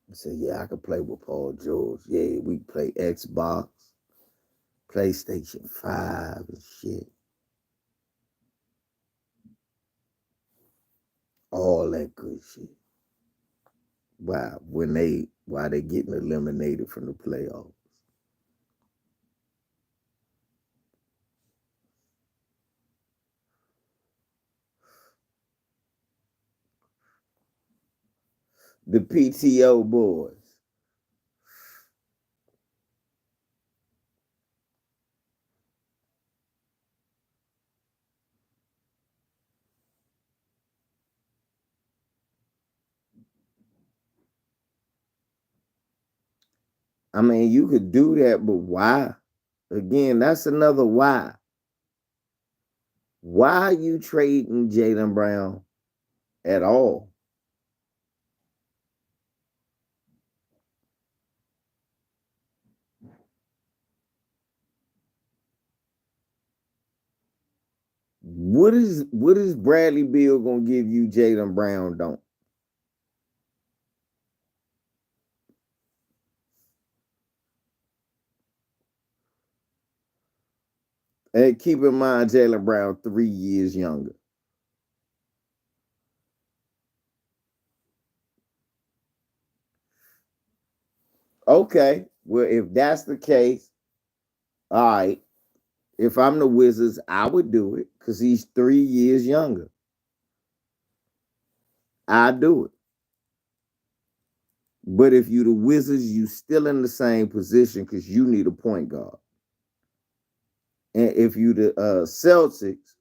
I said, yeah, I can play with Paul George. Yeah, we can play Xbox, PlayStation 5 and shit. All that good shit. Wow, why they getting eliminated from the playoffs. The PTO boys. I mean, you could do that, but why? Again, that's another why. Why are you trading Jaylen Brown at all? What is Bradley Beal gonna give you Jaylen Brown don't? And keep in mind Jaylen Brown 3 years younger. Okay, well, if that's the case, all right. If I'm the Wizards, I would do it because he's 3 years younger. I do it. But if you the Wizards, you still in the same position because you need a point guard. And if you the Celtics,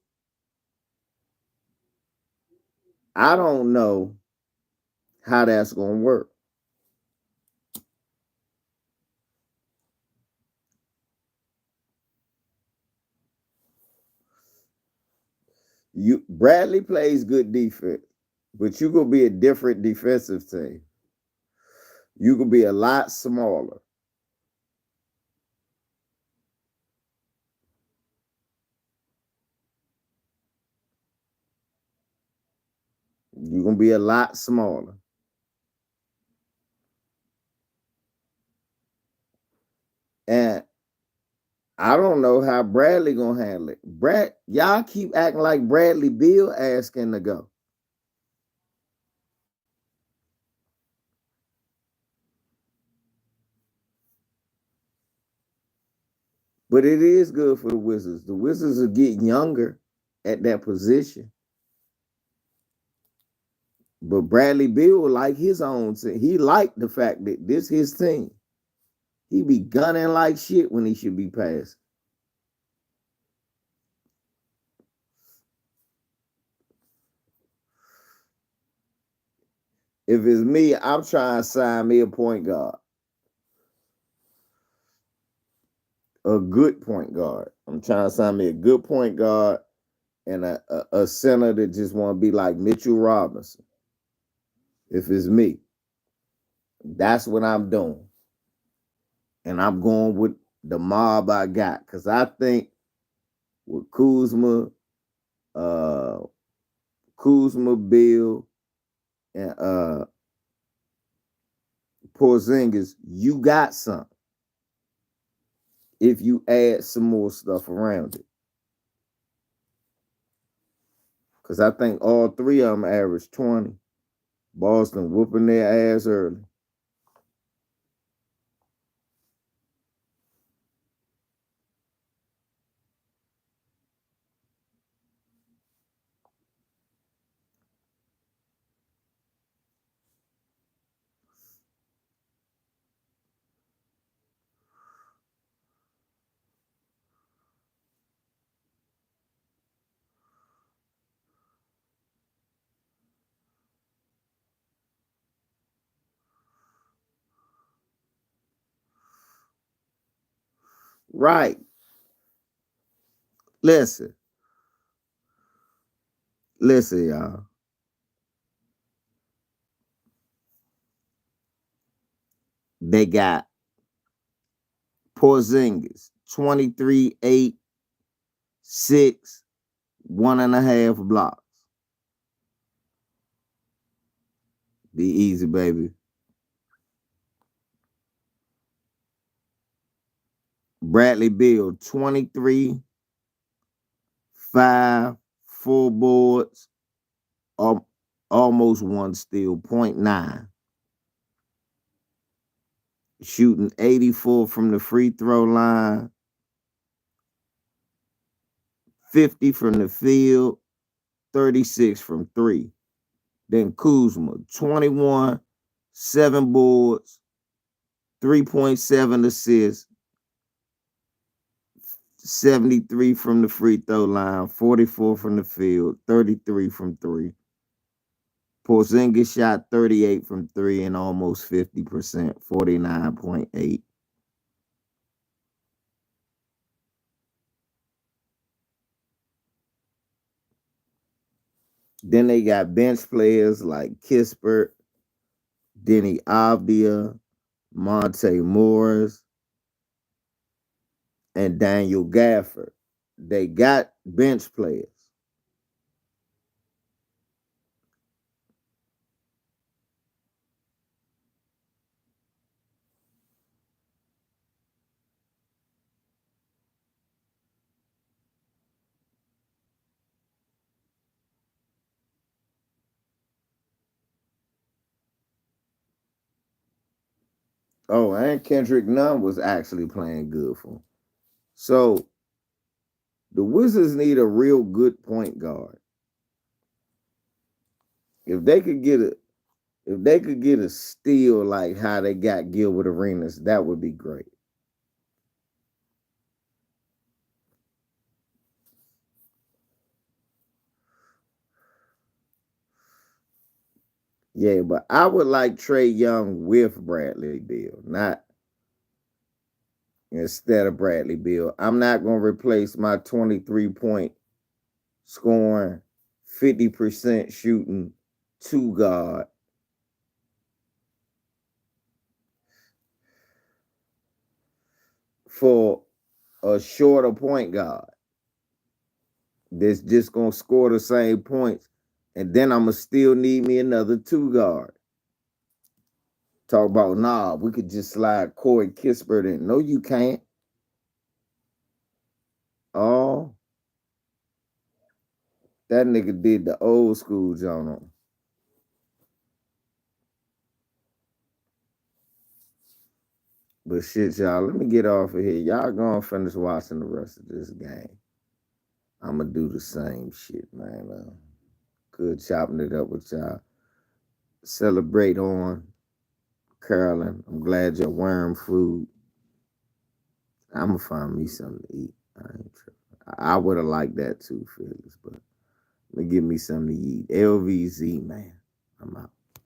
I don't know how that's gonna work. You Bradley plays good defense, but you gonna be a different defensive team. You could be a lot smaller. You're gonna be a lot smaller. And I don't know how Bradley gonna handle it. Y'all keep acting like Bradley Beal asking to go. But it is good for the Wizards. The Wizards are getting younger at that position. But Bradley Beal like his own team. He liked the fact that this his team. He be gunning like shit when he should be passing. If it's me, I'm trying to sign me a point guard. A good point guard. I'm trying to sign me a good point guard and a center that just want to be like Mitchell Robinson. If it's me, that's what I'm doing. And I'm going with the mob I got. Because I think with uh, Kuzma, Bill, and Porzingis, you got something if you add some more stuff around it. Because I think all three of them average 20. Boston whooping their ass early. Right. Listen. Listen, y'all. They got Porzingis, 23, 8, 6, 1.5 blocks. Be easy, baby. Bradley Beal, 23, 5, 4 boards, almost 1 steal, 0.9. Shooting 84 from the free throw line, 50 from the field, 36 from 3. Then Kuzma, 21, 7 boards, 3.7 assists, 73 from the free throw line, 44 from the field, 33 from 3. Porzingis shot 38 from 3 and almost 50%, 49.8. Then they got bench players like Kispert, Denny Avdia, Monte Morris, and Daniel Gafford. They got bench players. Oh, and Kendrick Nunn was actually playing good for him. So the Wizards need a real good point guard. If they could get a steal like how they got Gilbert Arenas, that would be great. Yeah, but I would like Trae Young with Bradley Beal, not instead of Bradley Beal. I'm not going to replace my 23-point scoring, 50% shooting, 2 guard for a shorter point guard that's just going to score the same points. And then I'm going to still need me another 2 guard. Talk about, nah, we could just slide Corey Kispert in. No, you can't. Oh, that nigga did the old school John on. But shit, y'all, let me get off of here. Y'all gonna finish watching the rest of this game. I'ma do the same shit, man. Good chopping it up with y'all. Celebrate on Carolyn. I'm glad you're wearing food. I'ma find me something to eat. I would have liked that too, Felix, but let me give me something to eat. LVZ, man. I'm out.